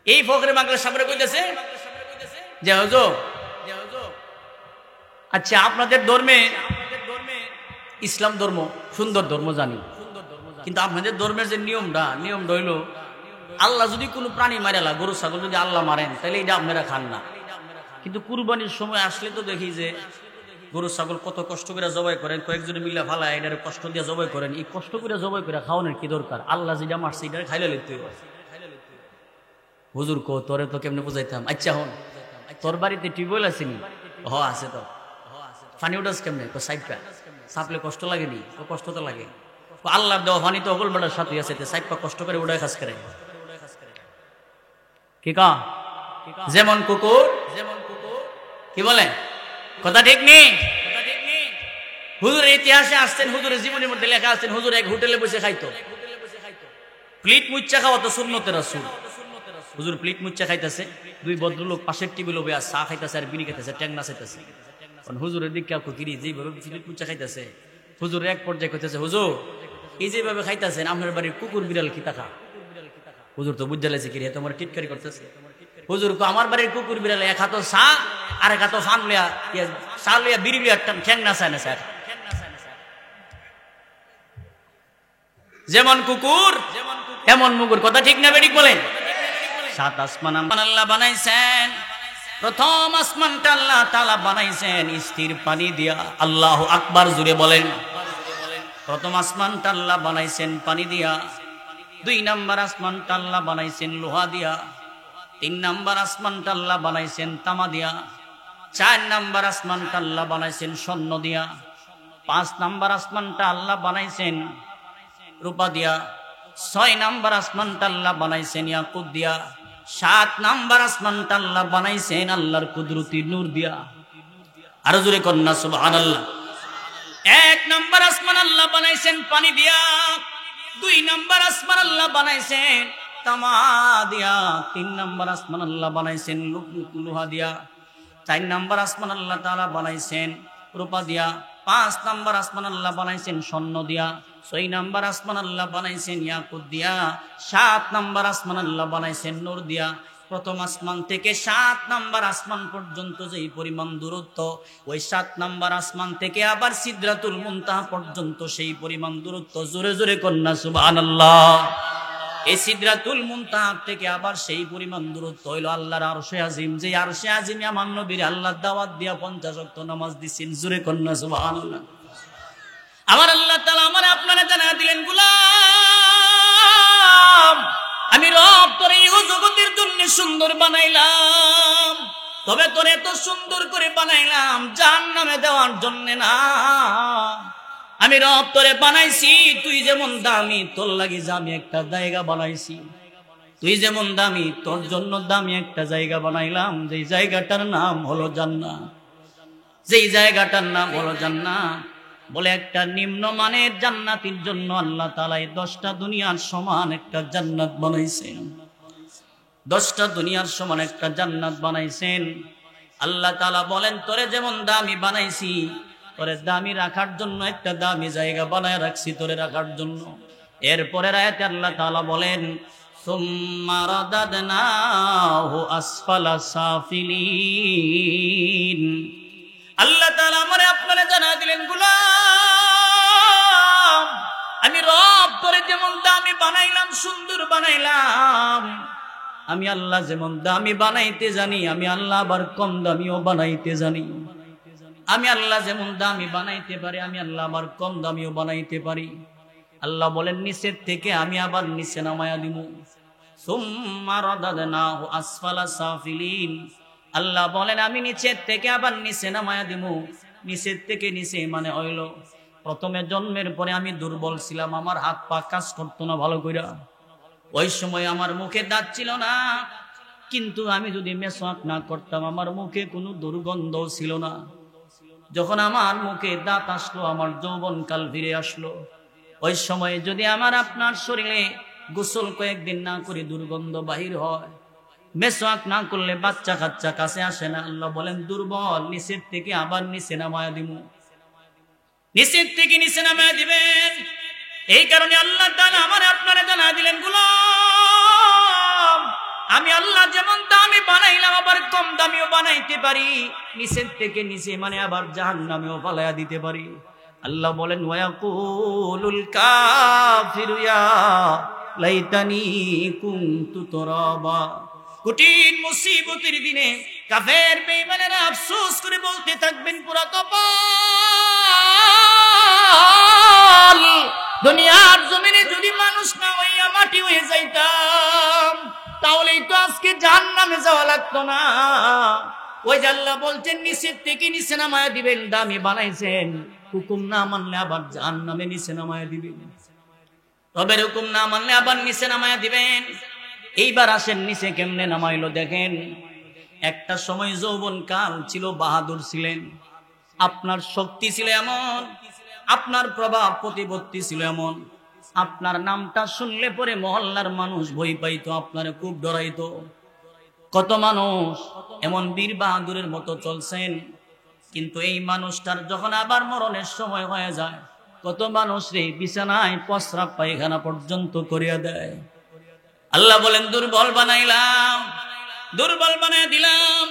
এই ফখরে বাংলার সামনে কইতেছে যে হুজুর আচ্ছা আপনাদের ধর্মে ইসলাম ধর্ম সুন্দর ধর্ম জানি, কিন্তু আপনাদের ধর্মের যে নিয়মটা হইল আল্লাহ যদি কোনো প্রাণী মারেলা, গরু ছাগল যদি আল্লাহ মারেন তাহলে এটা আপনারা খান না, কিন্তু কুরবানির সময় আসলে তো দেখি যে গরু ছাগল কত কষ্ট করে জবাই করেন, কয়েকজনে মিল্লা ফালায় এটার কষ্ট দিয়ে জবাই করেন, এই কষ্ট করে জবাই করে খাওয়ানোর কি দরকার? আল্লাহ যেটা মারছে এটা খাইলে লিখতে হবে। হুজুর কো তোরে তো কেমনে বুঝাইতাম? আচ্ছা হন তোর বাড়িতে টিউবওয়েল আছে নি? হ আছে তো। পানি উঠাস কেমনে? তো সাইডটা সাপলে কষ্ট লাগেনি? তো কষ্ট তো লাগে। আল্লাহর দেওয়া পানি তো অগল বেড়ার সাথে আছে, সাইডটা কষ্ট করে উড়ায় খাস করে কি কা যেমন কুকুর কি বলে কথা ঠিক নেই। হুজুর ইতিহাসে আসছেন, হুজুরের জীবনের মধ্যে লেখা আছেন হুজুর এক হোটেলে বসে খাইতো, প্লেট মুচ্চা খাওয়া তো সুন্নতের রাসূল। হুজুর প্লেট মুচ্চা খাইতেছে, দুই ভদ্রলোক পাশের টেবিল হবে আর চা খাইতেছে আর বিড়ি খাইতেছে, ট্যাংনা চাইতেছে। হুজুরের দিকে কাউকে কিরি যেভাবে প্লেট মুচ্চা খাইতেছে, হুজুর এক পর্যায়ে কইতেছে হুজুর এই যেভাবে খাইতেছেন আপনার বাড়ির কুকুর বিড়াল কি টাকা? হুজুর তো বুঝা লাগছে কিরে তোমার টিটকারি করতেছে। হুজুর আমার বাড়ির কুকুর বিড়াল এক হাতো চা আর এক হাতো ফান লিয়া চা লিয়া বিড়ি লিয়া ঠ্যাংনা চায় না স্যার। যেমন কুকুর এমন মুগুর, কথা ঠিক না বেঠিক বলেন? সাত আসমান আল্লাহ বানাইছেন, প্রথম আসমানটা আল্লাহ তাআলা বানাইছেন স্থির পানি দিয়া। আল্লাহু আকবার জুড়ে বলেন। প্রথম আসমানটা আল্লাহ বানাইছেন পানি দিয়া, 2 নাম্বার আসমানটা আল্লাহ বানাইছেন লোহা দিয়া, 3 নাম্বার আসমানটা আল্লাহ বানাইছেন তামা দিয়া, 4 নাম্বার আসমানটা আল্লাহ বানাইছেন স্বর্ণ দিয়া, 5 নাম্বার আসমানটা আল্লাহ বানাইছেন রূপা দিয়া, 6 নাম্বার আসমানটা আল্লাহ বানাইছেন ইয়াকুত দিয়া, 7 নাম্বার আসমানটা আল্লাহ বানাইছেন আল্লাহর কুদরতি নূর দিয়া। আরো জোরে কন্যা সুবহানাল্লাহ। 1 নাম্বার আসমান আল্লাহ বানাইছেন পানি দিয়া, 2 নাম্বার আসমান আল্লাহ বানাইছেন তামা দিয়া, 3 নাম্বার আসমান আল্লাহ বানাইছেন লোহা দিয়া, 4 নাম্বার আসমান আল্লাহ তাআলা বানাইছেন রূপা দিয়া, 5 নাম্বার আসমান আল্লাহ বানাইছেন স্বর্ণ দিয়া, 6 নাম্বার আসমান আল্লাহ বানাইছেন ইয়াকুত দিয়া, 7 নাম্বার আসমান আল্লাহ বানাইছেন নূর দিয়া। প্রথম আসমান থেকে 7 নাম্বার আসমান পর্যন্ত যেই পরিমাণ দূরত্ব, ওই 7 নাম্বার আসমান থেকে আবার সিদরাতুল মুনতাহা পর্যন্ত সেই পরিমাণ দূরত্ব। জোরে জোরে কন্যা সুবহানাল্লাহ। এই সিদরাতুল মুনতাহা থেকে আবার সেই পরিমাণ দূরত্ব হইল আল্লাহর আরশে আজিম। যে আরশে আজিমে আমার নবীর আল্লাহ দাওয়াত দিয়া 50 ওয়াক্ত নামাজ দিছেন। জোরে কন্যা সুবহানাল্লাহ। আমার আল্লাহ তাআলা আমার আপনারা জানা দিলেন, গোলাম আমি রব তোরে এই জগতের জন্য সুন্দর বানাইলাম, তবে তোরে এত সুন্দর করে বানাইলাম জাহান্নামে দেওয়ার জন্য না। আমি রব তোরে বানাইছি, তুই যেমন দামি তোর লাগি আমি একটা জায়গা বানাইছি। তুই যেমন দামি তোর জন্য দামি একটা জায়গা বানাইলাম, যেই জায়গাটার নাম হলো জান্নাত। যেই জায়গাটার নাম হলো জান্নাত। বলে একটা নিম্নমানের জান্নাতের জন্য আল্লাহ তাআলা 10টা দুনিয়ার সমান একটা জান্নাত বানাইছেন। 10টা দুনিয়ার সমান একটা জান্নাত বানাইছেন। আল্লাহ তাআলা বলেন, তোরে যেমন দামি বানাইছি, তোরে দামি রাখার জন্য একটা দামি জায়গা বানায় রাখছি তোরে রাখার জন্য। এরপরের আয়াতে আল্লাহ তাআলা বলেন, সুম্মা রাদাদনাহু আসফালা সাফিলিন। আল্লাহ তাআলা আমারে আপনারা জানা দিলেন, গোলাম আমি রব তোরে যেমন দামি বানাইলাম, সুন্দর বানাইলাম, আমি আল্লাহ যেমন দামি বানাইতে জানি, আমি আল্লাহ আবার কম দামিও বানাইতে জানি। আমি আল্লাহ যেমন দামি বানাইতে পারি, আমি আল্লাহ আবার কম দামিও বানাইতে পারি। আল্লাহ বলেন, নিচের থেকে আমি আবার নিচে নামায়া দিব। সুম্মা রাদাদনাহু আসফালা সাফিলিন। আল্লাহ বলেন, আমি নিচের থেকে আবার নিচে নামায়া দিব। নিচের থেকে নিচে মানে হইল, প্রথমে জন্মের পরে আমি দুর্বল ছিলাম, আমার হাত পা কাজ করতো না ভালো কইরা। ওই সময় আমার মুখে দাঁত ছিল না, কিন্তু আমি যদি মেসওয়াক না করতাম আমার মুখে কোনো দুর্গন্ধ ছিল না। যখন আমার মুখে দাঁত আসলো, আমার যৌবনকাল ফিরে আসলো। ওই সময় যদি আমার আপনার শরীরে গোসল কয়েকদিন না করে দুর্গন্ধ বাহির হয়, মেসওয়াক না করলে বাচ্চা কাচ্চা কাছে আসে না। আল্লাহ বলেন, দুর্বল নিচের থেকে আবার নিচে নামায়া দিব। নিচের থেকে নিচে নামায়া দিবেন। এই কারণে আল্লাহ তাআলা আমার আপনারা জানা দিলেন, গোলাম আমি আল্লাহ যেমন দামি বানাইলাম আবার কম দামিও বানাইতে পারি। নিচের থেকে নিচে মানে আবার জাহান্নামেও ফালায়া দিতে পারি। আল্লাহ বলেন, ওয়ায়াকুলুল কাফিরু ইয়া লাইতানি কুনতু তুরাবা। কঠিন মুসিবতের দিনে কাফের বেঈমানেরা আফসোস করে বলতে থাকবেন, পুরা কপাল, দুনিয়ার জমিনে যদি মানুষ না হইয়া মাটি হয়ে যাইতাম তাহলেই তো আজকে জাহান্নামে যাওয়া লাগতো না। ওই যে আল্লাহ বলছেন, নিচের থেকে নিচে নামায়া দিবেন, দামি বানাইছেন, হুকুম না মানলে আবার জাহান্নামে নিচে নামায়া দিবেন। রবের হুকুম না মানলে আবার নিচে নামায়া দিবেন। এইবার আসেন নিচে কেমনে নামাইলো দেখেন। একটা সময় যৌবন কাল ছিল, বাহাদুর ছিলেন, আপনার শক্তি ছিল এমন, আপনার প্রভাব প্রতিপত্তি ছিল এমন, আপনার নামটা শুনলে পরে মহল্লার মানুষ ভয় পাইতো, আপনারে খুব ডরাইতো। কত মানুষ এমন বীর বাহাদুরের মতো চলছেন, কিন্তু এই মানুষটার যখন আবার মরণের সময় হয়ে যায়, কত মানুষ রে বিছানায় প্রস্রাব পায়খানা পর্যন্ত করিয়া দেয়। আল্লাহ বলেন, দুর্বল বানাইলাম, দুর্বল বানায় দিলাম,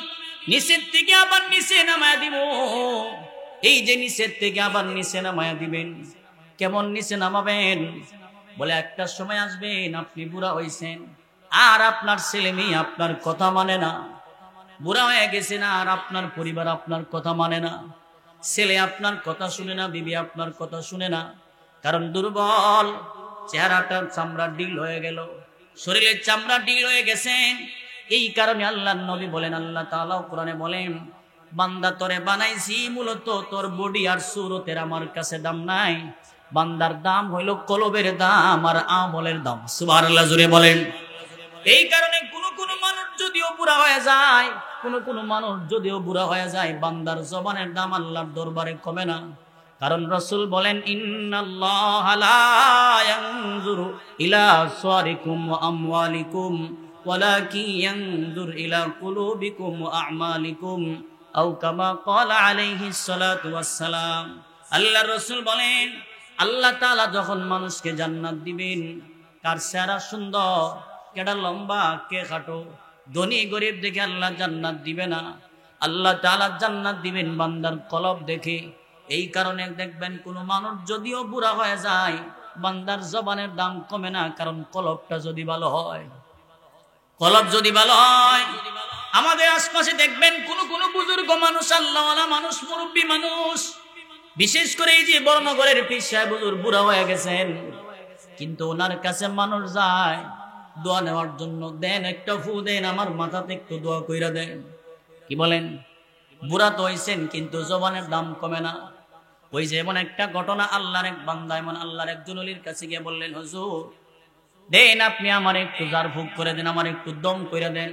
নিচের থেকে আবার নিচে নামায়া দিব। এই যে নিচের থেকে আবার নিচে নামায়া দিবেন, কেমন নিচে নামাবেন? বলে একটা সময় আসবেন আপনি বুড়া হইছেন, আর আপনার ছেলে মেয়ে আপনার কথা মানে না, বুড়া হয়ে গেছে না, আর আপনার পরিবার আপনার কথা মানে না, ছেলে আপনার কথা শুনে না, বিবি আপনার কথা শুনে না, কারণ দুর্বল, চেহারাটা চামড়া ডিল হয়ে গেল, শরীরের চামড়া ডিল হয়ে গেছেন। এই কারণে আল্লাহর নবী বলেন, আল্লাহ তাআলা কোরআনে বলেন, বান্দা তোরে বানাইছি মূলত তোর বডি আর সুরতের আমার কাছে দাম নাই, বান্দার দাম হইল কলবের দাম আর আমলের দাম। সুবহানাল্লাহ জোরে বলেন। এই কারণে কোন মানুষ যদিও বুড়া হয়ে যায়, কোন মানুষ যদিও বুড়া হয়ে যায়, বান্দার জবানের দাম আল্লাহর দরবারে কমে না, কারণ রাসূল বলেন ইন্নাল্লাহা লা ইয়ানজুরু ইলা সুওয়ারিকুম ওয়া আমওয়ালিকুম ওয়ালাকিন ইয়ানজুরু ইলা কুলুবিকুম ওয়া আ'মালিকুম আও কামা ক্বালা আলাইহিস সালাতু ওয়াস সালাম। আল্লাহর রাসূল বলেন আল্লাহ তাআলা যখন মানুষকে জান্নাত দিবেন, কার চেহারা সুন্দর, কেডা লম্বা, কে খাটো, ধনী গরিব দেখে আল্লাহ জান্নাত দিবে না। আল্লাহ তাআলা জান্নাত দিবেন বান্দার কলব দেখে। এই কারণে দেখবেন কোন মানুষ যদিও বুড়া হয়ে যায়, বান্দার জবানের দাম কমে না, কারণ কলবটা যদি ভালো হয়। কলব যদি ভালো হয়, আমাদের আশপাশে দেখবেন কোন বুজুর্গ মানুষ, আল্লাহওয়ালা মানুষ, মুরব্বী মানুষ, বিশেষ করে এই যে বড়নগরের পীর সাহেব হুজুর বুড়া হয়ে গেছেন, কিন্তু ওনার কাছে মানুষ যায় দোয়া নেওয়ার জন্য। দেন একটা ফু দেন, আমার মাথাতে একটু দোয়া কইরা দেন। কি বলেন? বুড়া তো হইছেন কিন্তু জবানের দাম কমে না। ওই যে এমন একটা ঘটনা, আল্লাহর এক বান্দা এমন আল্লাহর একজন ওলির কাছে গিয়ে বললেন, হুজুর দেন আপনি আমার একটু জার ফুক করে দেন, আমার একটু দম কইরা দেন,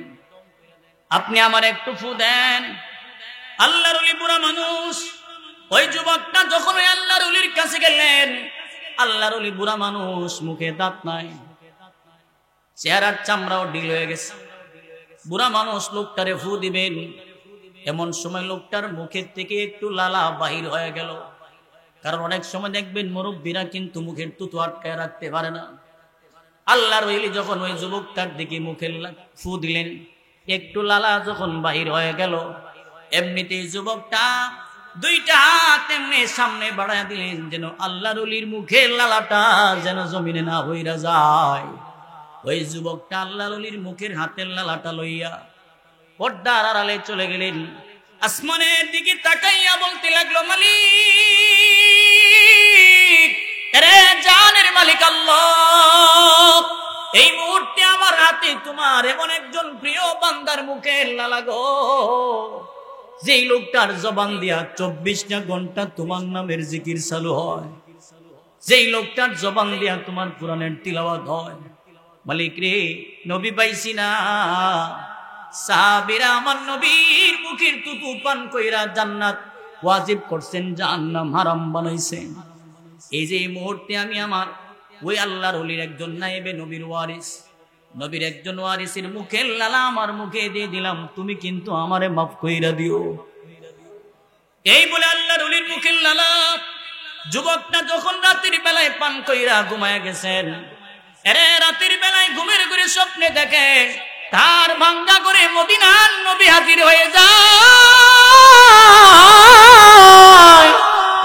আপনি আমার একটু ফু দেন। আল্লাহর ওলি বুড়া মানুষ। ওই যুবকটা যখন ওই আল্লাহর ওলির কাছে গেলেন, আল্লাহর ওলি বুড়া মানুষ, মুখে দাঁত নাই, চেহারার চামড়াও ঢিল হয়ে গেছে। বুড়া মানুষ লোকটারে ফু দিবেন, এমন সময় লোকটার মুখের থেকে একটু লালা বাহির হয়ে গেল। কারণ অনেক সময় দেখবেন মুরব্বীরা কিন্তু মুখের তুতু আটকায় রাখতে পারে না। আল্লাহর ওলি যখন ওই যুবকটার দিকে মুখে ফু দিলেন, একটু লালা যখন বাহির হয়ে গেল, এমনিতেই যুবকটা দুইটা হাত এমনি সামনে বাড়ায় দিলেন, যেন আল্লাহর ওলির মুখের লালাটা যেন জমিনে না হইরা যায়। ওই যুবকটা আল্লাহর ওলির মুখের হাতের লালাটা লইয়া পর্দার আড়ালে চলে গেলেন। আসমানের দিকে তাকাইয়া বলতে লাগলো, মালিক, আরে জানের মালিক আল্লাহ, এই মুহূর্তে আমার হাতে তোমার এমন একজন প্রিয় বান্দার মুখের লালা গো, যেই লোকটার জবান দিয়া 24টা ঘন্টা তোমার নামের জিকির চালু হয়, যেই লোকটার জবান দিয়া তোমার কোরআনের তিলাওয়াত হয়। মালিক রে, নবী পাইছি না, সাহাবীরা আমার নবীর মুখের তুতু পান কইরা জান্নাত ওয়াজিব করছেন, জাহান্নাম হারাম বানাইছেন। এই যে এই মুহূর্তে আমি আমার ওই আল্লাহর ওলির একজন নায়েবে নবীর ওয়ারিস, নবীর একজন ওয়ারিসের মুখের লালা আমার মুখে দিয়ে দিলাম, তুমি কিন্তু আমারে মাফ কইরা দিও। এই বলে আল্লাহর ওলির মুখের লালা যুবকটা যখন রাতের বেলায় পান কইরা ঘুমায় গেছেন, এরে রাতের বেলায় ঘুমের ঘুরে স্বপ্নে দেখে তার ভাঙ্গা করে মদিনার নবী হাজির হয়ে যায়,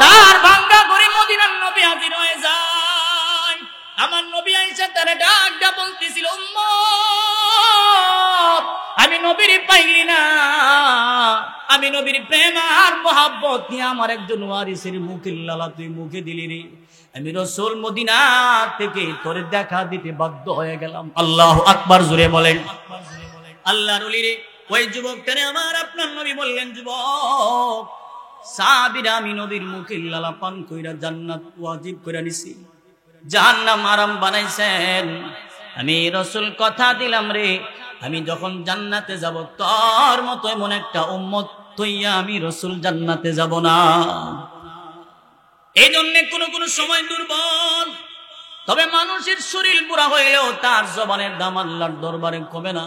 তার ভাঙ্গা করে মদিনার নবী হাজির হয়ে যায়। আমার নবী আয়েশা তারে ডাকটা বলতেছিল, উম্মত আমি নবীর পাইলি না, আমি নবীর প্রেম আর মোহাব্বত নিয়ে আমার একজন ওয়ারিসের মুখের লালা তুই মুখে দিলি রে, আমি রাসূল মদিনা থেকে তোরে দেখা দিতে বাধ্য হয়ে গেলাম। আল্লাহু আকবার, জোরে বলেন। আল্লাহর ওলি রে, ওই যুবকটারে আমার আপনার নবী বললেন, যুবক সাহাবীরা আমি নবীর মুখের লালা পান কইরা জান্নাত ওয়াজিব কইরা নিছি, জাহান্নাম হারাম বানাইছেন। আমি রাসূল কথা দিলাম রে, আমি যখন জান্নাতে যাব তোর মতো এমন একটা উম্মত তৈয়া আমি রাসূল জান্নাতে যাব না। এই জন্য কোন সময় দুর্বল, তবে মানুষের শরীর বুড়া হইলেও তার জবানের দাম আল্লাহর দরবারে কমে না।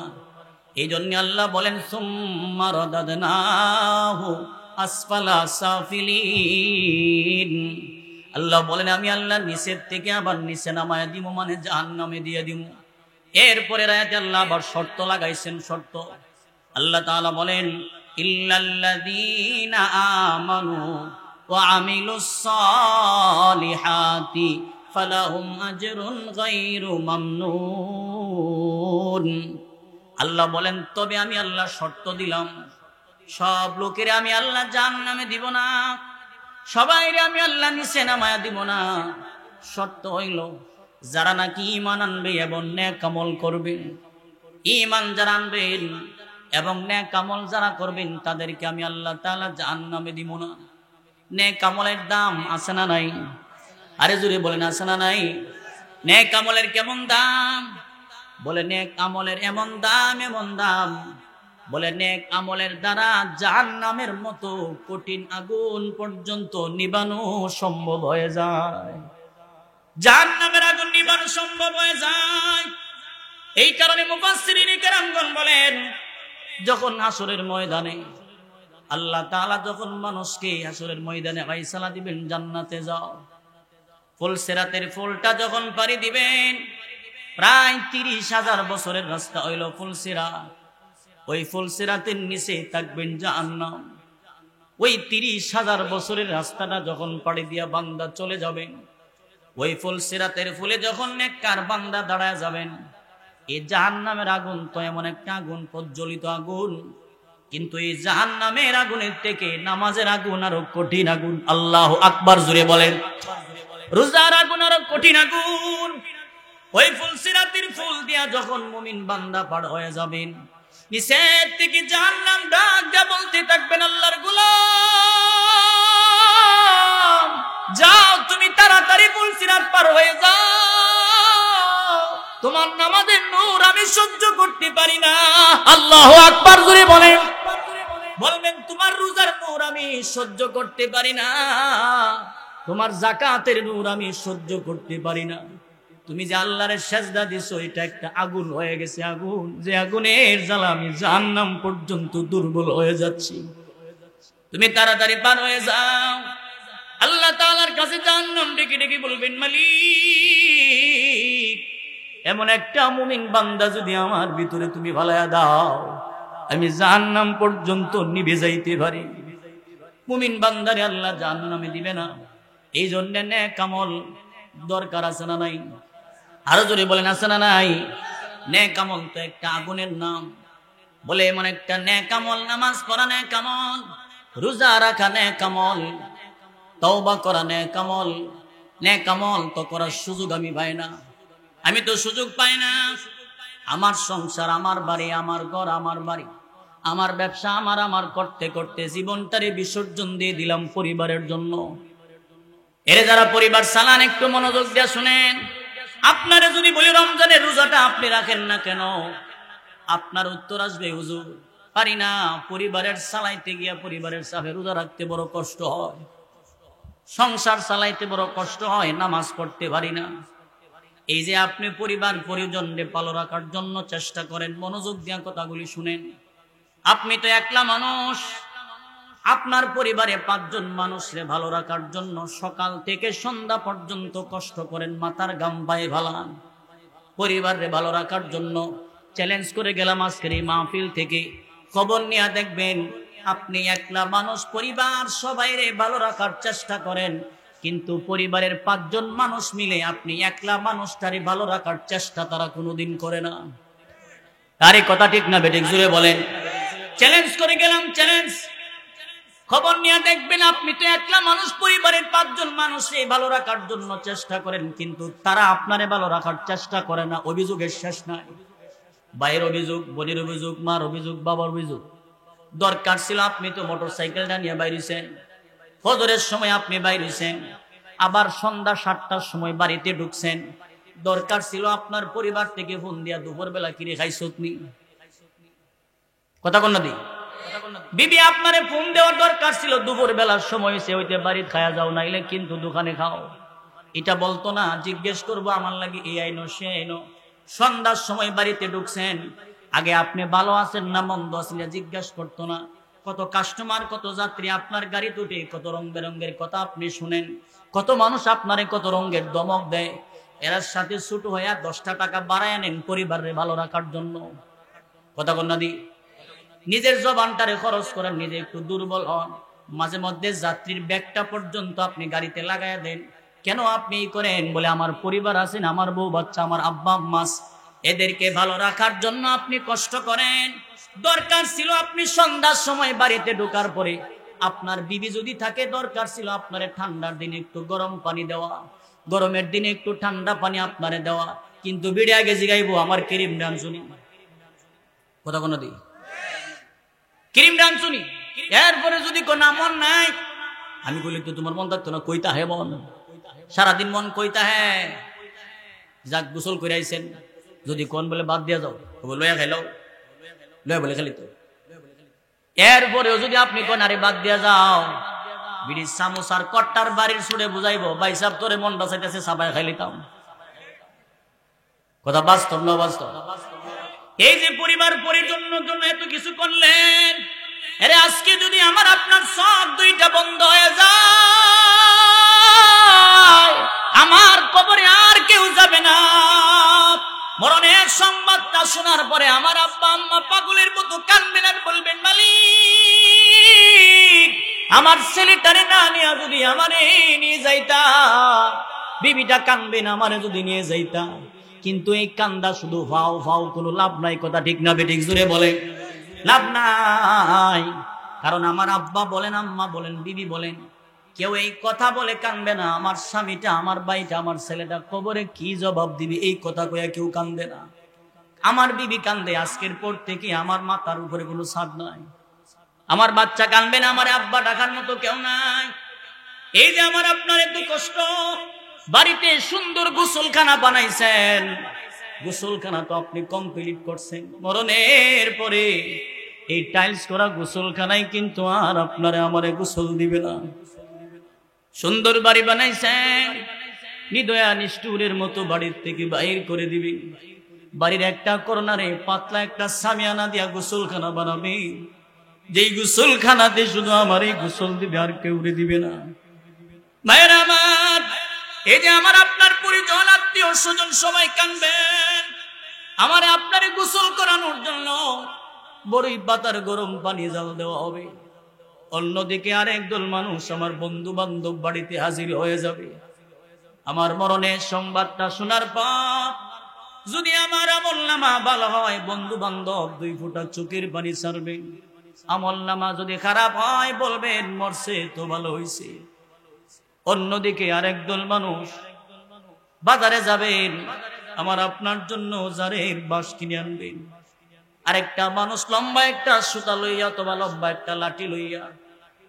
এই জন্য আল্লাহ বলেন, সুম্মা রাদাদনাহু আসফালা সাফিলিন। আল্লাহ বলেন আমি আল্লাহ নিচের থেকে আবার নিচে নামায় দিব, মানে জাহান্নামে দিয়ে দিব। এরপরে আয়াতে আল্লাহ আবার শর্ত লাগাইছেন, শর্ত। আল্লাহ তাআলা বলেন, ইল্লাল্লাযীনা আমানু ওয়া আমিলুস সালিহাতি ফালাহুম আজরুন গায়রু মামনুন। আল্লাহ বলেন, তবে আমি আল্লাহ শর্ত দিলাম, সব লোকের আমি আল্লাহ জাহান্নামে দিব না, সবাইরে আমি আল্লাহ নিচে নামায়া দিব না। শর্ত হইল যারা নাকি ঈমান আনবে এবং নেক আমল করবেন, ঈমান যারা আনবেন এবং নেক আমল যারা করবেন তাদেরকে আমি আল্লাহ তাআলা জাহান্নামে দিব না। নেক আমলের দাম আছে না নাই? আরে জোরে বলেন, আছে না নাই? নেক আমলের কেমন দাম? বলে নেক আমলের এমন দাম, এমন দাম, বলে নেক আমলের দ্বারা জাহান্নামের মতো কঠিন আগুন পর্যন্ত নিবানো সম্ভব হয়ে যায়। জাহান্নামের আগুন নিবানো সম্ভব হয়ে যায়। এই কারণে মুফাসসিরিন কেরামগণ বলেন, যখন হাসরের ময়দানে আল্লাহ তাআলা যখন মানুষকে হাসরের ময়দানে ফয়সালা দিবেন, জান্নাতে যাও, ফুলসিরাতের ফুলটা যখন পাড়ি দিবেন, প্রায় 30,000 বছরের রাস্তা হইল ফুলসিরাত। ওই ফুলসিরাতের নিচে থাকবেন জাহান্নাম। ওই 30,000 বছরের রাস্তাটা যখন পাড়ি দিয়া বান্দা চলে যাবেন, ওই ফুলসিরাতের ফুলে যখন নেককার বান্দা দাঁড়ায় যাবেন, এই জাহান্নামের আগুন তো এমন একটা আগুন, প্রজ্বলিত আগুন, কিন্তু এই জাহান্নামের আগুনের থেকে নামাজের আগুন আরো কঠিন আগুন। আল্লাহু আকবার জোরে বলেন। রোজার আগুন আরো কঠিন আগুন। ওই ফুলসিরাতের ফুল দিয়া যখন মুমিন বান্দা পার হয়ে যাবেন, নিচের থেকে জাহান্নাম ডাক দিয়া বলতে থাকবেন, আল্লাহর গোলাম যাও, তুমি তাড়াতাড়ি ফুলসিরাত পার হয়ে যাও, তোমার নামাজের নূর আমি সহ্য করতে পারি না। আল্লাহু আকবার জোরে বলেন। বলবেন, তোমার রোজার নূর আমি সহ্য করতে পারি না, তোমার যাকাতের নূর আমি সহ্য করতে পারি না, তুমি যে আল্লাহর সেজদা দিছো এটা একটা আগুন হয়ে গেছে, আগুন, যে আগুনের জ্বালা আমি জাহান্নাম পর্যন্ত দুর্বল হয়ে যাচ্ছি, তুমি তাড়াতাড়ি পার হয়ে যাও। আল্লাহ তাআলার কাছে জাহান্নাম ডেকে ডেকে বলবেন, মালিক, এমন একটা মুমিন বান্দা যদি আমার ভিতরে তুমি ভালায়া দাও, আমি জাহান্নাম পর্যন্ত নিভে যাইতে পারি। মুমিন বান্দারে আল্লাহ জাহান্নামে দিবে না। এই জন্য নেক আমল দরকার আছে না নাই? আরো জোরে বলেন, আছে না নাই? নেক আমল তো একটা আগুনের নাম। বলে এমন একটা নেক আমল, নামাজ পড়া নেক আমল, রোজা রাখা নেক আমল, তওবা করা নেক আমল। নেক আমল তো করার সুযোগ আমি পাই না, আমি তো সুযোগ পাই না। আমার সংসার, আমার বাড়ি, আমার ঘর, আমার বাড়ি, আমার ব্যবসা, আমার করতে করতে জীবনটারে বিসর্জন দিয়ে দিলাম পরিবারের জন্য। এর যারা পরিবার চালান, একটু মনোযোগ দিয়ে শুনেন। আপনারা যদি বলি রমজানের রোজাটা আপনি রাখেন না কেন, আপনার উত্তর আসবে, হুজুর পারি না, পরিবারের চালাইতে গিয়া পরিবারের চাপে রোজা রাখতে বড় কষ্ট হয়, সংসার চালাইতে বড় কষ্ট হয়, নামাজ পড়তে পারি না। এই যে আপনি পরিবার পরিজনকে ভালো রাখার জন্য চেষ্টা করেন, মনোযোগ দিয়া কথাগুলি শুনেন। আপনি তো একলা মানুষ, আপনার পরিবারে 5 জন মানুষকে ভালো রাখার জন্য সকাল থেকে সন্ধ্যা পর্যন্ত কষ্ট করেন, মাথার ঘাম পায়ে ফালান পরিবারে ভালো রাখার জন্য। চ্যালেঞ্জ করে গেলাম আজকের এই মাহফিল থেকে, খবর নিয়ে দেখবেন আপনি একলা মানুষ, পরিবার সবাইরে ভালো রাখার চেষ্টা করেন, কিন্তু পরিবারের 5 জন মানুষ মিলে আপনি একলা মানুষটারে ভালো রাখার চেষ্টা তারা কোনোদিন করে না। আরে কথা ঠিক না বেঠিক? জুড়ে বলেন। চ্যালেঞ্জ করে গেলাম, চ্যালেঞ্জ। খবর নিয়ে দেখবেন আপনি তো একলা মানুষ, পরিবারের 5 জন মানুষে ভালো রাখার জন্য চেষ্টা করেন, কিন্তু তারা আপনারে ভালো রাখার চেষ্টা করে না। অভিযোগের শেষ নাই, ভাইয়ের অভিযোগ, বোনের অভিযোগ, মার অভিযোগ, বাবার অভিযোগ। দরকার ছিল আপনি তো মোটরসাইকেলটা নিয়ে বাইরেছেন, ফজরের সময় আপনি বাইরেছেন, আবার সন্ধ্যা 7টার সময় বাড়িতে ঢুকছেন। দরকার ছিল আপনার পরিবার থেকে ফোন দিয়া দুপুরবেলা কিরে খাইছত নি, কথা কোন না দি বিবি আপনারে ফোন দেওয়ার দরকার ছিল, দুপুর বেলার সময় সে হইতে বাড়ি খায়া যাও, নাইলে কিন্তু দোকানে খাও। এটা বলতো না, জিজ্ঞেস করবো আমার লাগে এই আইনো সে আইনো। সন্ধ্যার সময় বাড়িতে ঢুকছেন, আগে আপনি ভালো আছেন না মন্দ আছেন জিজ্ঞাসা করতো না। কত কাস্টমার, কত যাত্রী আপনার গাড়িতে উঠে কত রং বেরঙ্গের কথা আপনি শুনেন, কত মানুষ আপনারে কত রঙের দমক দেয়। এর সাথে ছোট হইয়া 10টা টাকা বাড়ায় নেন পরিবারের ভালো রাখার জন্য, কথা কন্যা দি। নিজের জবানটারে খরচ করেন, নিজে একটু দুর্বল হন, মাঝে মধ্যে যাত্রীর ব্যাগটা পর্যন্ত আপনি গাড়িতে লাগাইয়া দেন। কেন আপনি এই করেন? বলে আমার পরিবার আছেন, আমার বউ বাচ্চা, আমার আব্বা আম্মা, এদেরকে ভালো রাখার জন্য আপনি কষ্ট করেন। দরকার ছিল আপনি সন্ধ্যার সময় বাড়িতে ঢোকার পরে আপনার বিবি যদি থাকে, দরকার ছিল আপনারে ঠান্ডার দিনে একটু গরম পানি দেওয়া, গরমের দিনে একটু ঠান্ডা পানি আপনারে দেওয়া। কিন্তু বিড়ে আগে জিগাইবো আমার ক্রিম ডান শুনি, কথা কোনো দি ক্রিম ডান শুনি। এরপরে যদি কোনো মন নাই, আমি বলি তো তোমার মন থাকতো না, কইতা হে মন, সারাদিন মন কইতা হে। যাক গোসল করে আইছেন, যদি কোন বলে বাদ দিয়া যাও, লয়া খাইলাও, লয়া বলে খালি তো এরপরেও যদি আপনি কোন আরে বাদ দিয়া যাও, বিড়ির সামোসার কট্টার বাড়ির সুরে বুঝাইবো ভাই সাহেব তোরে মনটা চাইতেছে সাবাই খাইলিতাম। কথা বাস্তব না বাস্তব? এই যে পরিবার পরিজনের জন্য এত কিছু করলেন, আরে আজকে যদি আমার আপনার সব দুইটা বন্ধ হয়ে যায়, আমার কবরে আর কেউ যাবে না। মরণের সংবাদটা শোনার পরে আমার আব্বা আম্মা পাগলের মতো কাঁদবেন আর বলবেন, মালিক আমার ছেলেটারে না নিয়ে যদি আমারে নিয়ে যাইতা। বিবিটা কাঁদবেন আমারে যদি নিয়ে যাইতা। কিন্তু এই কান্দা শুধু ফাও ফাও, কোনো লাভ নাই। কথা ঠিক না বেঠিক? জোরে বলে লাভ নাই। কারণ আমার আব্বা বলেন, আম্মা বলেন, বিবি বলেন, কেউ এই কথা বলে কাঁদবে না আমার স্বামীটা, আমার ভাইটা, আমার ছেলেটা কবরে কি জবাব দিবি, এই কথা কইয়া কেউ কাঁদবে না। আমার বিবি কান্দে, আজকের পর থেকে আমার মাথার উপরে কোনো ছাদ নাই। আমার বাচ্চা কাঁদবে না, আমার আব্বা ডাকার মতো কেউ নাই। এই যে আমার আপনার এত কষ্ট, বাড়িতে সুন্দর গোসলখানা বানাইছেন, গোসলখানা তো আপনি কমপ্লিট করছেন। মরণের পরে এই টাইলস করা গোসলখানায় কিন্তু আর আপনারে আমারে গোসল দিবে না। সুন্দর বাড়ি বানাইছেন, নিদয়া নিষ্ঠুরের মতো বাড়ির থেকে বাইর করে দিবি। বাড়ির একটা কর্নারে পাতলা একটা সামিয়ানা দিয়া গোসলখানা বানাবি, যেই গোসলখানাতে শুধু আমারই গোসল দিবে, আর কেউ দিবে না। মায়ের আমার, এই যে আমার আপনার পরিজন আত্মীয় স্বজন সবাই কাঁদবেন, আমার আপনারে গোসল করানোর জন্য বড়ই পাতার গরম পানি জাল দেওয়া হবে। অন্যদিকে আরেক দল মানুষ, আমার বন্ধু বান্ধব বাড়িতে হাজির হয়ে যাবে। আমার মরণের সংবাদটা শোনার পর যদি আমার আমল নামা ভালো হয়, বন্ধু বান্ধব 2 ফোঁটা চোখের পানি ছাড়বেন। আমল নামা যদি খারাপ হয়, বলবেন মরছে তো ভালো হয়েছে। অন্যদিকে আরেক দল মানুষ বাজারে যাবেন, আমার আপনার জন্য জারের বাঁশ কিনে আনবেন। আরেকটা মানুষ লম্বা একটা সুতা লইয়া অথবা লম্বা একটা লাঠি লইয়া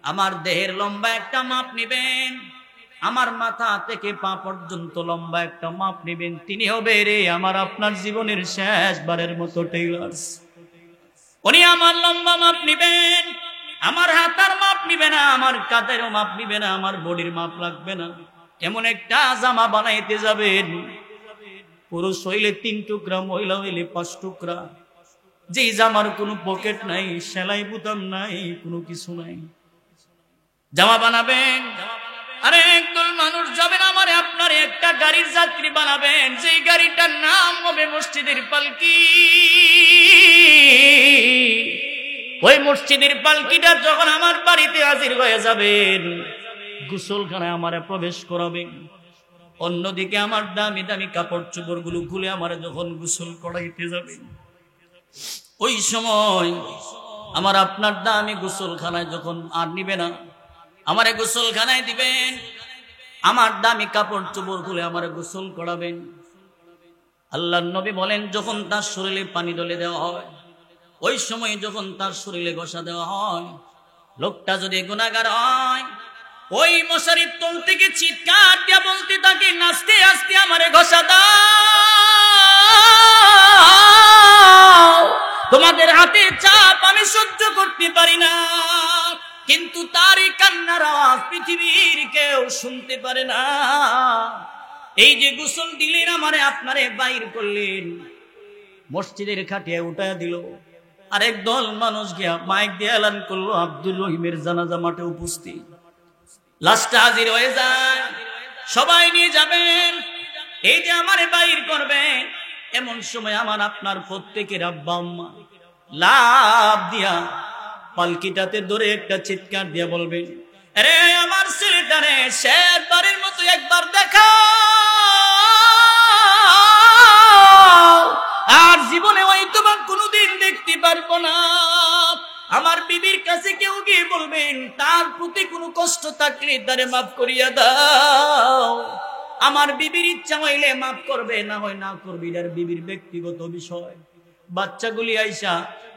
আমার দেহের লম্বা একটা মাপ নিবেন, আমার মাথা থেকে পা পর্যন্ত লম্বা একটা মাপ নিবেন। তিনি হবে রে আমার আপনার জীবনের শেষবারের মতো টেইলার্স। উনি আমার লম্বা মাপ নিবেন, আমার হাতার মাপ নিবে না, আমার কাঁধেরও মাপ নিবে না, আমার বডির মাপ লাগবে না। এমন একটা জামা বানাইতে যাবেন, পুরুষ হইলে 3 টুকরা, মহিলা হইলে 5 টুকরা, যেই জামার কোনো পকেট নাই, সেলাই বুতাম নাই, কোনো কিছু নাই, জামা বানাবেন। আরে একদল মানুষ যাবেন, আমার আপনার একটা গাড়ির যাত্রী বানাবেন, যেই গাড়িটার নাম হবে মসজিদের পালকি। ওই মসজিদের পালকিটা যখন আমার বাড়িতে হাজির হয়ে যাবেন, গোসলখানায় আমারে প্রবেশ করাবেন। অন্যদিকে আমার দামি দামি কাপড় চোপড় গুলো খুলে আমার যখন গোসল করাইতে যাবেন, ওই সময় আমার আপনার দামি গোসলখানায় যখন আর নিবে না, আমারে গোসলখানায় দিবেন, আমার দামি কাপড় চোপড় খুলে আমারে গোসল করাবেন। আল্লাহর নবী বলেন, যখন তার শরীরে পানি ঢেলে দেওয়া হয়, ওই সময় যখন তার শরীরে ঘষা দেওয়া হয়, লোকটা যদি গুনাহগার হয়, ওই মশারির তল থেকে চিৎকার দিয়া বলতে থাকে, নাচতে আস্তে আমারে ঘষা দাও, তোমাদের হাতে চাপ আমি সহ্য করতে পারি না। কিন্তু তার এই কান্নার আওয়াজ পৃথিবীর কেউ শুনতে পারে না। এই যে গোসল দিলেন, আমারে আপনারে বাইর করলেন, মসজিদের খাটিয়া উঠায়া দিল, আরেক দল মানুষ গিয়া মাইক দিয়ে এলান করলো, আব্দুল রহিমের জানাজা মাঠে উপস্থিত। লাশটা হাজির হয়ে যায়, সবাই নিয়ে যাবেন। এই যে আমারে বাইর করবেন, এমন সময় আমার আপনার প্রত্যেকের আব্বা আম্মা লাভ দিয়া পালকিটাতে ধরে একটা চিৎকার দিয়া বলবেন, আরে আমার ছেলেটারে শেষবারের মতো একবার দেখা, আর জীবনে হয়তো বা কোনোদিন দেখতে পারবো না। আমার বিবির কাছে কেউ গিয়ে বলবেন, তার প্রতি কোনো কষ্ট থাকলে তারে মাফ করিয়া দাও। আমার বিবির ইচ্ছা হইলে মাফ করবে, না হয় না করবে, এর বিবির ব্যক্তিগত বিষয়। বাচ্চাগুলি আইসা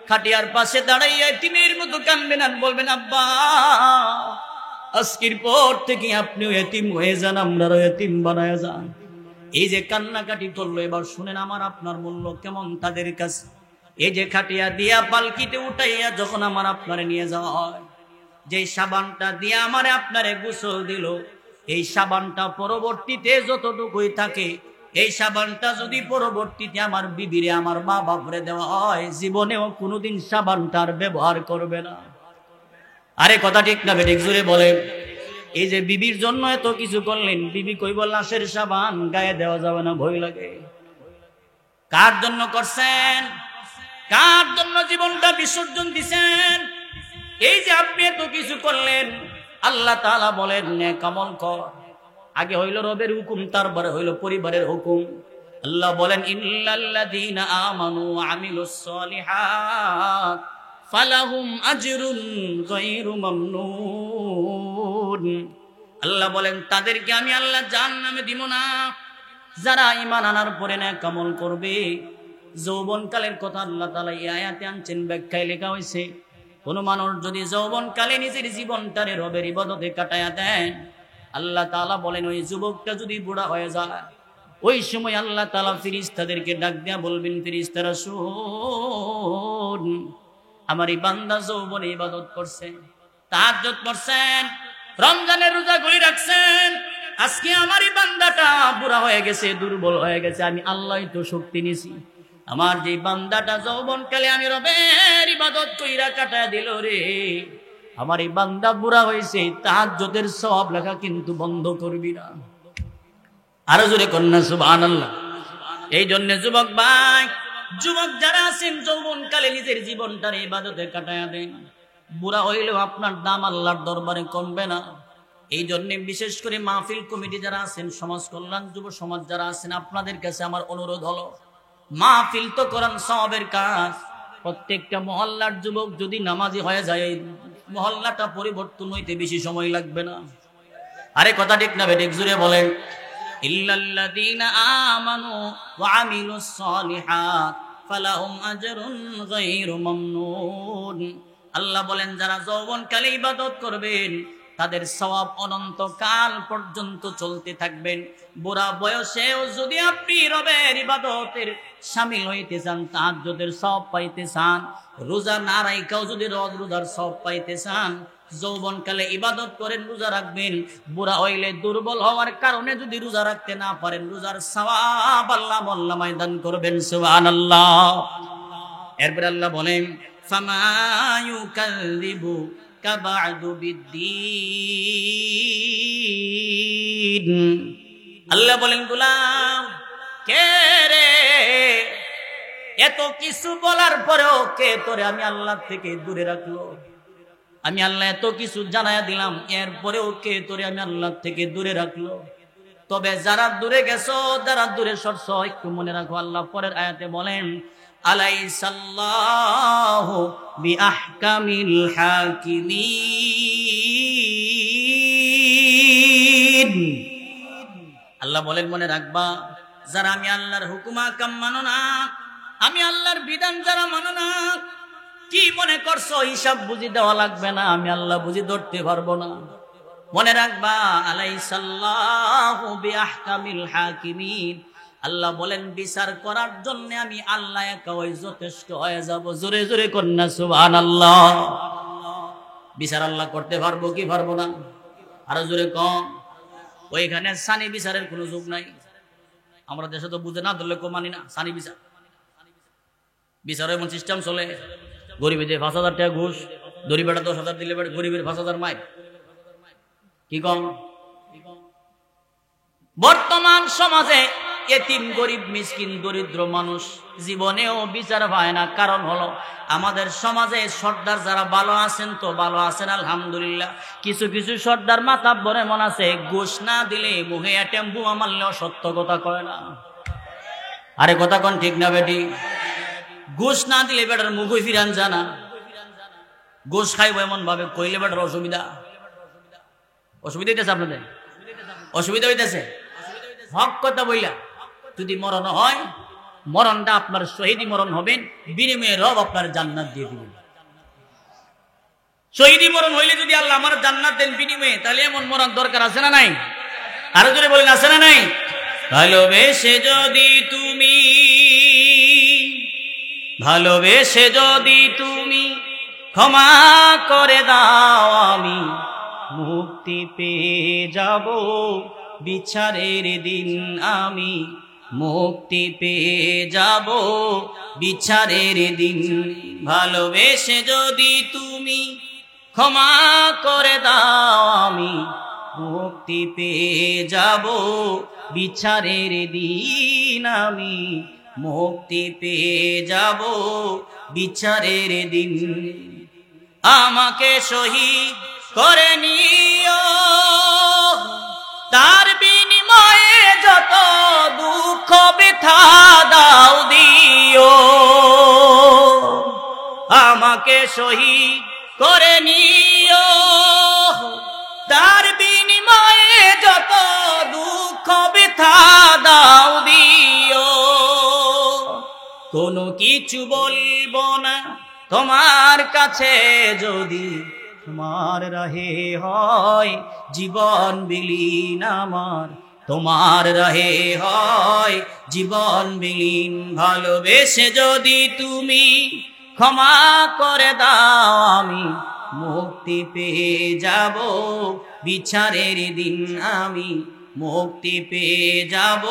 খাটিয়ার পাশে দাঁড়াইয়া এতিমের মতো কানবেন আর বলবেন, আব্বা আজকের পর থেকে আপনিও এতিম হয়ে যান, আমরাও এতিম বানায়া যান। এই যে কান্নাকাটি করলো, এবার শুনেন আমার আপনার মূল্য কেমন তাদের কাছে। এই যে খাটিয়া দিয়া পালকিতে উঠাইয়া যখন আমার আপনারে নিয়ে যাওয়া হয়, যে সাবানটা দিয়া আমারে আপনারে গোসল দিল, এই সাবানটা পরবর্তীতে যতটুকুই থাকে, এই সাবানটা যদি পরবর্তীতে আমার বিবিরে আমার মা বাপরে দেওয়া হয়, জীবনেও কোনোদিন সাবানটার ব্যবহার করবে না। আরে কথা ঠিক না বেঠিক জোরে বলে। এই যে বিবির জন্য এত কিছু করলেন, বিবি কইব লাশের সাবান গায়ে দেওয়া যাবে না, ভয় লাগে। কার জন্য করছেন? কার জন্য জীবনটা বিসর্জন দিছেন? এই যে আপনি এত কিছু করলেন, আল্লাহ তাআলা বলেন নেক আমল কর। আগে হইল রবের হুকুম, তারপরে হইল পরিবারের হুকুম। আল্লাহ বলেন ইন্নাল্লাযীনা আমানু ওয়া আমিলুস সলিহাত ফালাহুম আজরুন গায়রু মামনুন। আল্লাহ বলেন তাদেরকে আমি আল্লাহ জাহান্নামে দিব না, যারা ঈমান আনার পরে নেক আমল করবে। যৌবনকালের কথা আল্লাহ তাআলা এই আয়াতে আনছেন, ব্যাখ্যায় লেখা হয়েছে কোন মানুষ যদি যৌবনকালে নিজের জীবনটারে রবের ইবাদতে কাটায়া দেন, আল্লাহ তাআলা বলেন ওই যুবকটা যদি বুড়া হয়ে যায়, ওই সময় আল্লাহ তাআলা ফেরেশতাদেরকে ডাক দিয়া বলবেন, ফেরেশতারা শুন, আমার এই বান্দা যৌবনে ইবাদত করছেন, তাহাজ্জুদ করছেন, রমজানের রোজা করে রাখছেন, আজকে আমার এই বান্দাটা বুড়া হয়ে গেছে, দুর্বল হয়ে গেছে, আমি আল্লাহই তো শক্তি নিছি। আমার যে বান্দাটা যৌবনকালে আমি রবের ইবাদত কইরা কাটায় দিল রে, আমার এই বান্দা বুড়া হয়েছে, তাহাজ্জুদের সওয়াব লেখা কিন্তু বন্ধ করবি না। আরো জোরে কন্যা সুবহানাল্লাহ। এই জন্য যুবক ভাই, যুবক যারা আছেন যৌবনকালে নিজের জীবনটার ইবাদতে কাটায়া দেন, বুড়া হইলেও আপনার দাম আল্লাহর দরবারে কমবে না। এই জন্য বিশেষ করে মাহফিল কমিটি যারা আছেন, সমাজ কল্যাণ যুব সমাজ যারা আছেন, আপনাদের কাছে আমার অনুরোধ হলো, মাহফিল তো করান সওয়াবের কাজ, প্রত্যেকটা মহল্লার যুবক যদি নামাজি হয়ে যায়, এই মহল্লাটা পরিবর্তন হইতে বেশি সময় লাগবে না। আরে কথা ঠিক না বেঠিক জুড়ে বলেন ইল্লাল্লাযীনা আমানু ওয়া আমিলুস সলিহাত ফালাহুম আজরুন গায়রু মামনুন। আল্লাহ বলেন যারা যৌবনকালে ইবাদত করবেন, তাদের সওয়াব অনন্তকাল পর্যন্ত চলতে থাকবেন। বুড়া বয়সেও যদি আপনি রবের ইবাদতের শামিল হইতে চান, তাহাজ্জুদের সওয়াব পাইতে চান, রোজা না রাইখাও যদি রোজার সওয়াব পাইতে চান, যৌবনকালে ইবাদত করেন, রোজা রাখবেন। বুড়া হইলে দুর্বল হওয়ার কারণে যদি রোজা রাখতে না পারেন, রোজার সওয়াব আল্লাহ মোল্লা ময়দান করবেন। সুবহানাল্লাহ। এরপর আল্লাহ বলেন ফামা ইউকাল্লিবুকা বা'দু বিদ্দীন। আল্লাহ বলেন গোলাম, কে রে এত কিছু বলার পরেও কে তোরে আমি আল্লাহ থেকে দূরে রাখলো? আমি আল্লাহ এত কিছু জানায়া দিলাম, এরপরেও কে তোরে আমি আল্লাহ থেকে দূরে রাখলো? তবে যারা দূরে গেছো, যারা দূরে সরছো, একটু মনে রাখো, আল্লাহ পরের আয়াতে বলেন আলাইসাল্লাহু বিআহকামিল হাকিমিন। আল্লাহ বলেন মনে রাখবা, যারা আমি আল্লাহর হুকুম আহকাম মানো না, আমি আল্লাহর বিধান যারা মানো না, কি মনে করছো হিসাব বুঝি দেওয়া লাগবে না? আমি আল্লাহ বুঝি ধরতে পারবো না? মনে রাখবা আলাইসাল্লাহু বিআহকামিল হাকিমিন। আল্লাহ বলেন বিচার করার জন্য আমি আল্লাহ একাই যথেষ্ট হয়ে যাব। জোরে জোরে কন্যা সুবহানাল্লাহ। বিচার আল্লাহ করতে পারবো কি পারবো না? আরো জোরে কম। ওইখানে সানি বিচারের কোনো যুগ নাই। আমরা দেশে তো বুঝে না ধরলে মানি না সানি বিচার। বিচারের এমন সিস্টেম চলে, গরিবের ৫,০০০ টাকা ঘুষ, দড়ি বেটা ১০,০০০ দিলে গরিবের ৫,০০০ মাই। কি কম? বর্তমান সমাজে এতিম, গরিব, মিসকিন, দরিদ্র মানুষ জীবনেও বিচার পায় না। কারণ হলো আমাদের সমাজে সর্দার যারা ভালো আছেন তো ভালো আছেন আলহামদুলিল্লাহ, কিছু কিছু সর্দার মাতাব্বর এমন আছে, ঘুষ না দিলে মুখে টেম্পু মারলেও সত্য কথা কয় না। আরে কথা কোন ঠিক না বেটি? ঘুষ না দিলে বেটার মুখে ফিরান জানা, ঘুষ খাইব এমন ভাবে কইলে বেটার অসুবিধা। অসুবিধা হইতেছে আপনাদের? অসুবিধা হইতেছে? হক কথা বইলা যদি মরণ হয়, মরণটা আপনার শহীদি মরণ হবেন, বিনিময়ে রব আপনার জান্নাত দিয়ে দিবেন। শহীদি মরণ হইলে যদি আল্লাহ আমার জান্নাত দেন বিনিময়ে, তাহলে এমন মরণ দরকার আছে না নাই? আরো জোরে বলেন আছে না নাই? ভালোবেসে যদি তুমি ভালোবেসে যদি তুমি ক্ষমা করে দাও আমি মুক্তি পেয়ে যাব বিচারের দিন আমি মুক্তি পেয়ে যাব বিচারের দিন ভালোবেসে যদি তুমি ক্ষমা করে দাও আমি মুক্তি পেয়ে যাব বিচারের দিন আমি মুক্তি পেয়ে যাব বিচারের দিন আমাকে শহীদ করে নিও তার বিনিময়ে যত দুঃখ ব্যথা দাও দিও আমাকে শহীদ করে নিও তার বিনিময়ে যত দুঃখ ব্যথা দাও দিও কোনো কিছু বলবো না তোমার কাছে যদি তোমার রাহে হয় জীবন বিলীন আমার তোমার রাহে হয় জীবন বিলীন ভালোবেসে যদি তুমি ক্ষমা করে দাও আমি মুক্তি পেয়ে যাব বিচারের দিন আমি মুক্তি পেয়ে যাব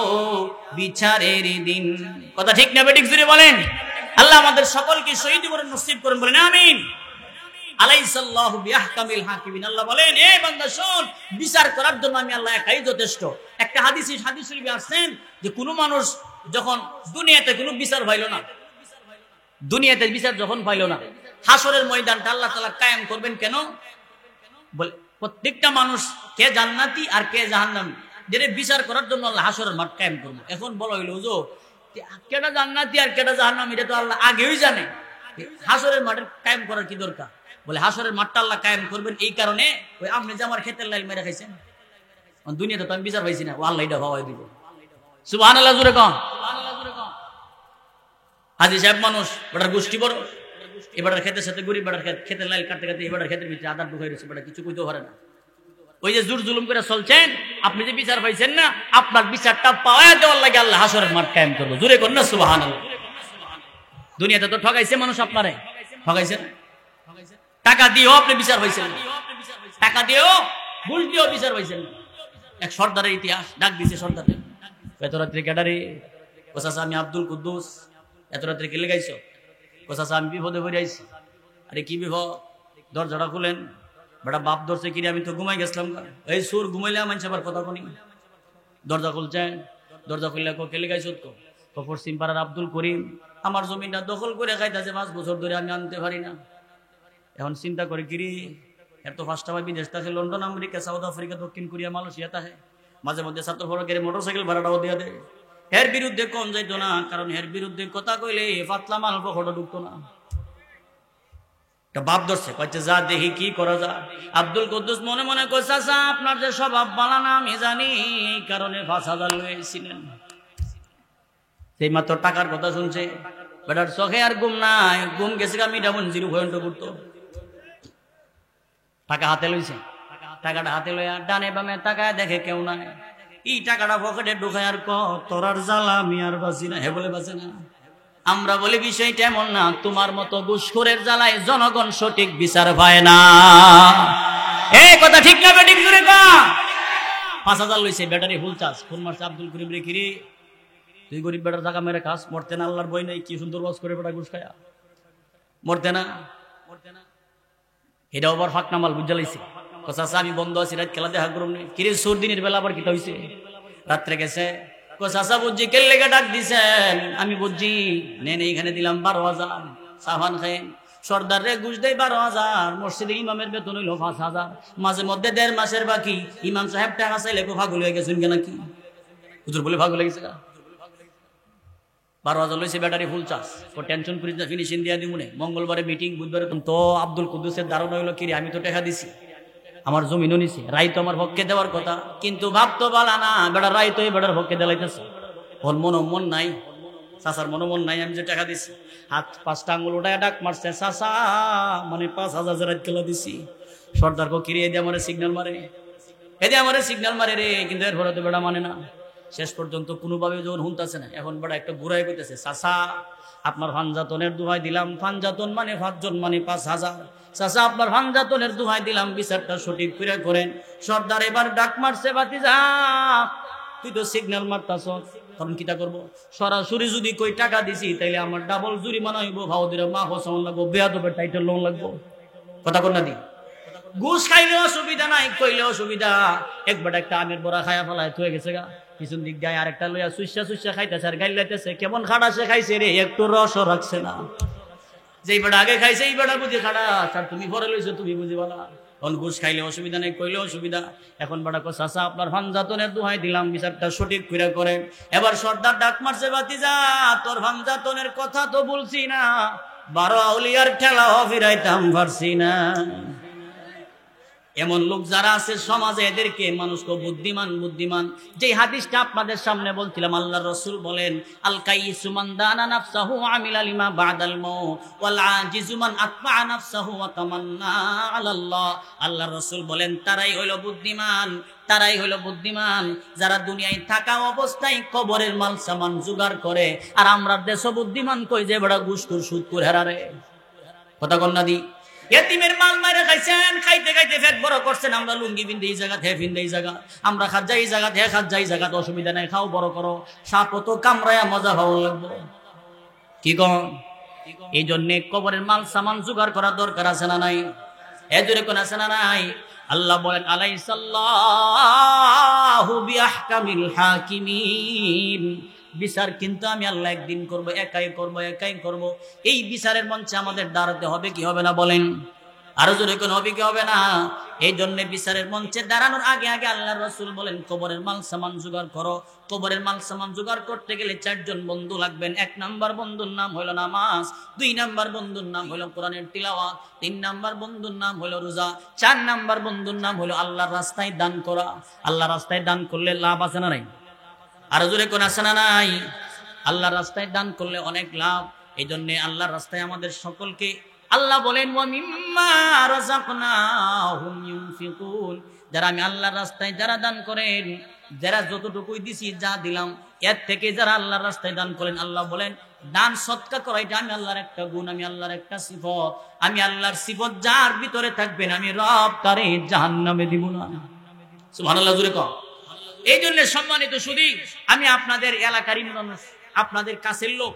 বিচারের দিন কথা ঠিক না বেঠিক জুড়ে বলেন আল্লাহ আমাদের সকলকে শহীদ করে নসিব করুন বলেন আমিন আলাইসাল্লাহু বিআহকামিল হাকিমিন আল্লাহ বলেন এ বান্দা শোন বিচার করার জন্য আমি আল্লাহ একাই যথেষ্ট একটা হাদিস শরীফে আসছেন যে কোন মানুষ যখন দুনিয়াতে কোনো বিচার পাইল না দুনিয়াতে বিচার যখন পাইল না হাসরের ময়দানটা আল্লাহ তাআলা কায়েম করবেন কেন বলে প্রত্যেকটা মানুষ কে জান্নাতি আর কে জাহান্নামী যেটা বিচার করার জন্য আল্লাহ হাসরের মাঠ কায়েম করবে এখন বলা হইল হুজুর কেটা জান্নাতি আর কেটা জাহান্নামী এটা তো আল্লাহ আগেই জানে হাসরের মাঠের কায়েম করার কি দরকার বলে হাসরের মাঠটা আল্লাহ কায়েম করবেন এই কারণে ওই আপনি যে আমার ক্ষেতের লাইল মেরে খাইছেন দুনিয়াতে তো আমি বিচার পাইছি না ও আল্লাহ এটা ভাবাই দিব সুবহানাল্লাহ জোরে কম হাজী সাহেব মানুষ বেটার গোষ্ঠী বড় এবারের ক্ষেতের সাথে গরিব বেটার ক্ষেতের লাইল কাটতে কাটতে এবারের ক্ষেতের ভিতরে আদার ঢুকাই রয়েছে বেটা কিছু কইতে পারে না ওই যে জোর জুলুম করে চলছেন আপনি যে বিচার পাইছেন না আপনার বিচারটা পাওয়া দেওয়ার লাগে আল্লাহ হাসরের মাঠ কায়েম করবো জোরে কর না সুবহানাল্লাহ দুনিয়াতে তো ঠকাইছে মানুষ আপনারে ঠকাইছেন টাকা দিয়েও আপনি বিচার পাইছেন টাকা দিয়েও ঘুষ দিয়েও বিচার পাইছেন এক সর্দারের ইতিহাস ডাক দিছে সর্দারে এত রাত্রে ক্যাডারে কোসাসা আমি আব্দুল কুদ্দুস এত রাত্রে কে লেগাইছো কোসাসা আমি বিপদে পড়ে আইছি আরে কি বিপদ দরজাটা খুলেন বেটা বাপ ধরছে কিরে আমি তো ঘুমাই গেছিলাম এই সুর ঘুমাইলে মানছে আবার কথা কোনি দরজা খুলছেন দরজা খুললে কে লেগাইছো তো পশ্চিম পাড়ার আব্দুল করিম আমার জমিটা দখল করে খাইতেছে 5 বছর ধরে আমি আনতে পারি না এখন চিন্তা করে কিরি এর তো ফার্স্ট টাইম বিদেশ থাকে লন্ডন আমেরিকা সাউথ আফ্রিকা দক্ষিণ কোরিয়া মালয়েশিয়া থাকে মাঝে মধ্যে ছাত্র ফরকের মোটরসাইকেল ভাড়াটাও দিয়ে দেয় এর বিরুদ্ধে কম যাইতো না কারণ এর বিরুদ্ধে কথা কইলে পাতলা মাল পকেটে ঢুকতো না একটা বাপ ধরছে কইছে যা দেখি কি করা যায় আব্দুল কুদ্দুস মনে মনে কইছে চাচা আপনার যে স্বভাব ভালো না আমি জানি এই কারণে 5000 লইছিলেন সেই মাত্র টাকার কথা শুনছে বেটার চোখে আর ঘুম নাই ঘুম গেছে আমি ডাবন 0 পয়েন্ট করতো টাকা হাতে লইছে টাকাটা হাতে লইয়া ডানে বামে তাকায় দেখে কেউ নাই এই টাকাটা পকেটে ঢুকায় আর তোরার জ্বালা আমি আর বাঁচি না হে বলে বাঁচে না আমরা বলি বিষয়টা এমন না তোমার মতো ঘুষখোরের জ্বালায় জনগণ সঠিক বিচার পায় না এই কথা ঠিক না বেঠিক জুড়ে কা 5000 লইছে ব্যাটারি ফুল চার্জ ফোন মারছে আব্দুল করিম রে কিরে তুই গরিব বেটার টাকা মেরে খাস মরতে না আল্লাহর বই নাই কি সুন্দর বাস করে বেটা ঘুষ খায়া মরতে না এটা আবার ফাঁক নামাল বুঝা লাইছে কোসাসা আমি বন্ধ আছি রাত খেলা দেখা করুন কিরে সুর দিনের বেলা আবার কিতা হইছে রাত্রে গেছে কোসাসা বুঝছি কে লেগে ডাক দিছেন আমি বুঝছি নেন এইখানে দিলাম 12000 সাহান খাইন সর্দার রে ঘুষ দেয় 12000 মসজিদে ইমামের বেতন হইল 5000 মাঝে মধ্যে 1.5 মাসের বাকি ইমাম সাহেব টাকা চাইলে পাগল হয়ে গেছেন কেন কি হুজুর বলে পাগল হয়ে গেছে 12,000 লইছে ব্যাটারি ফুল চার্জ ও টেনশন করিস না ফিনিশিং দিয়া দিমুনে মঙ্গলবারে মিটিং বুধবারে তো আব্দুল কুদ্দুসের ধারণা হইলো কি আমি তো টাকা দিছি আমার জমিনও নিছি রাই তো আমার পক্ষে দেওয়ার কথা কিন্তু ভাবতো বালা না বেটা রাই তো এই বেটার পক্ষে দেলাইতেছে ওর মন নাই চাচার মন নাই আমি যে টাকা দিছি হাত 5টা আঙ্গুল উঠায় ডাক মারছে চাচা মানে 5,000 রাত কেলা দিছি সর্দার কো কিরে দিয়ে আমার সিগন্যাল মারে এদি আমার সিগন্যাল মারে রে কিন্তু এরপরে তো বেটা মানে না শেষ পর্যন্ত কোনোভাবে যখন হুনতেছে না, এখন বড় একটা ঘুরাই কইতেছে, চাচা আপনার ফানজাতনের দোহাই দিলাম, ফানজাতন মানে 5 জন মানে 5000, চাচা আপনার ফানজাতনের দোহাই দিলাম, বিচারটা সঠিক করে করেন। সর্দার এবার ডাক মারছে, ভাতিজা তুই তো সিগন্যাল মারতাছ, কারণ কিটা করব, সরাসরি যদি কই টাকা দিছি তাইলে আমার ডাবল জরিমানা হইব, ভাউদের মা হোসান লাগবো, বেয়াদবের টাইটেল লোন লাগবো। কথা কর না দি, ঘুষ খাইলে অসুবিধা নাই, কইলে অসুবিধা। একবার একটা আমের বড়া খায়া ফেলায় থয়ে গেছে গা, পিছন দিক গায়ে আরেকটা লইয়া সুইসা খাইতেছে আর গাইল লাইতেছে, কেমন খাড়া সে খাইছে রে, একটু রসও রাখছে না। যেই বেটা আগে খাইছে এই বেটা বুঝি খাড়া, আর তুমি পরে লইছো তুমি বুঝি বলা। এখন ঘুষ খাইলে অসুবিধা নেই, কইলে অসুবিধা। এখন বেটা কো চাচা আপনার ফানজাতনের দোহাই দিলাম, বিচারটা সঠিক করে করেন। এবার সর্দার ডাক মারছে, ভাতিজা তোর ফানজাতনের কথা তো বলছি না, 12 আউলিয়ার ঠেলাও ফিরাইতাম পারছি না। এমন লোক যারা আছে সমাজে, এদেরকে মানুষকে বুদ্ধিমান যে হাদিসটা আপনাদের সামনে বলছিলাম, আল্লাহর রাসূল বলেন, আল কাইসু মান দানা নাফসাহু আমিলা লিমা বাদাল মাউত ওয়াল আজিজু মান আতবা নাফসাহু ওয়া তামান্না আলাল্লাহ। আল্লাহর রাসূল বলেন, তারাই হলো বুদ্ধিমান যারা দুনিয়ায় থাকা অবস্থায় কবরের মাল সামান জোগাড় করে। আর আমরা দেশ বুদ্ধিমান কই যে বড় ঘুষখোর সুদখোর হেরারে। কথা কন না দি, এতিমের মাল মাইরা খাইছেন, খাইতে খাইতে পেট বড় করছেন। আমরা লুঙ্গি পিনতে এই জায়গা, হে পিনতে এই জায়গা, আমরা খাজ্জা এই জায়গা, হে খাজ্জা এই জায়গা, অসুবিধা নাই, খাও বড় করো, সাপ তো কামড়ায়া মজা ভালো লাগবো। কি কন? এই জন্যে কবরের মাল সামান জোগাড় করার দরকার আছে না নাই? এজরে কোন আছে না নাই? আল্লাহ বলেন, আলাইসাল্লাহু বিআহকামিল হাকিমিন। বিচার কিন্তু আমি আল্লাহ একদিন করব, একাই করব। এই বিচারের মঞ্চে আমাদের দাঁড়াতে হবে কি হবে না বলেন? আরো জোরে কোন হবে কি হবে না? এই জন্য বিচারের মঞ্চে দাঁড়ানোর আগে আল্লাহর রাসূল বলেন, কবরের মাল সামান জোগাড় করো। কবরের মাল সামান জোগাড় করতে গেলে 4 জন বন্ধু লাগবেন। 1 নাম্বার বন্ধুর নাম হলো নামাজ, 2 নাম্বার বন্ধুর নাম হলো কোরআনের তিলাওয়াত, 3 নাম্বার বন্ধুর নাম হলো রোজা, 4 নাম্বার বন্ধুর নাম হলো আল্লাহর রাস্তায় দান করা। আল্লাহর রাস্তায় দান করলে লাভ আছে না নাই? আরো জোরে কোন আছে না নাই? আল্লাহর রাস্তায় দান করলে অনেক লাভ। এই জন্য আল্লাহর রাস্তায় আমাদের সকলকে আল্লাহ বলেন, ওয়া মিম্মা রাযাকনাহুম ইউনফিকুন। যারা আমি আল্লাহর রাস্তায় যারা দান করেন, যারা যতটুকুই দিছি, যা দিলাম, এর থেকে যারা আল্লাহর রাস্তায় দান করেন, আল্লাহ বলেন দান সদকা করা এটা আমি আল্লাহর একটা গুণ, আমি আল্লাহর একটা সিফত। আমি আল্লাহর সিফত যার ভিতরে থাকবেন, আমি রব তারে জাহান্নামে দিব না। সুবহানাল্লাহ, জোরে কও। এই জন্য সম্মানিত সুধী, আমি আপনাদের এলাকারই মানুষ, আপনাদের কাছের লোক।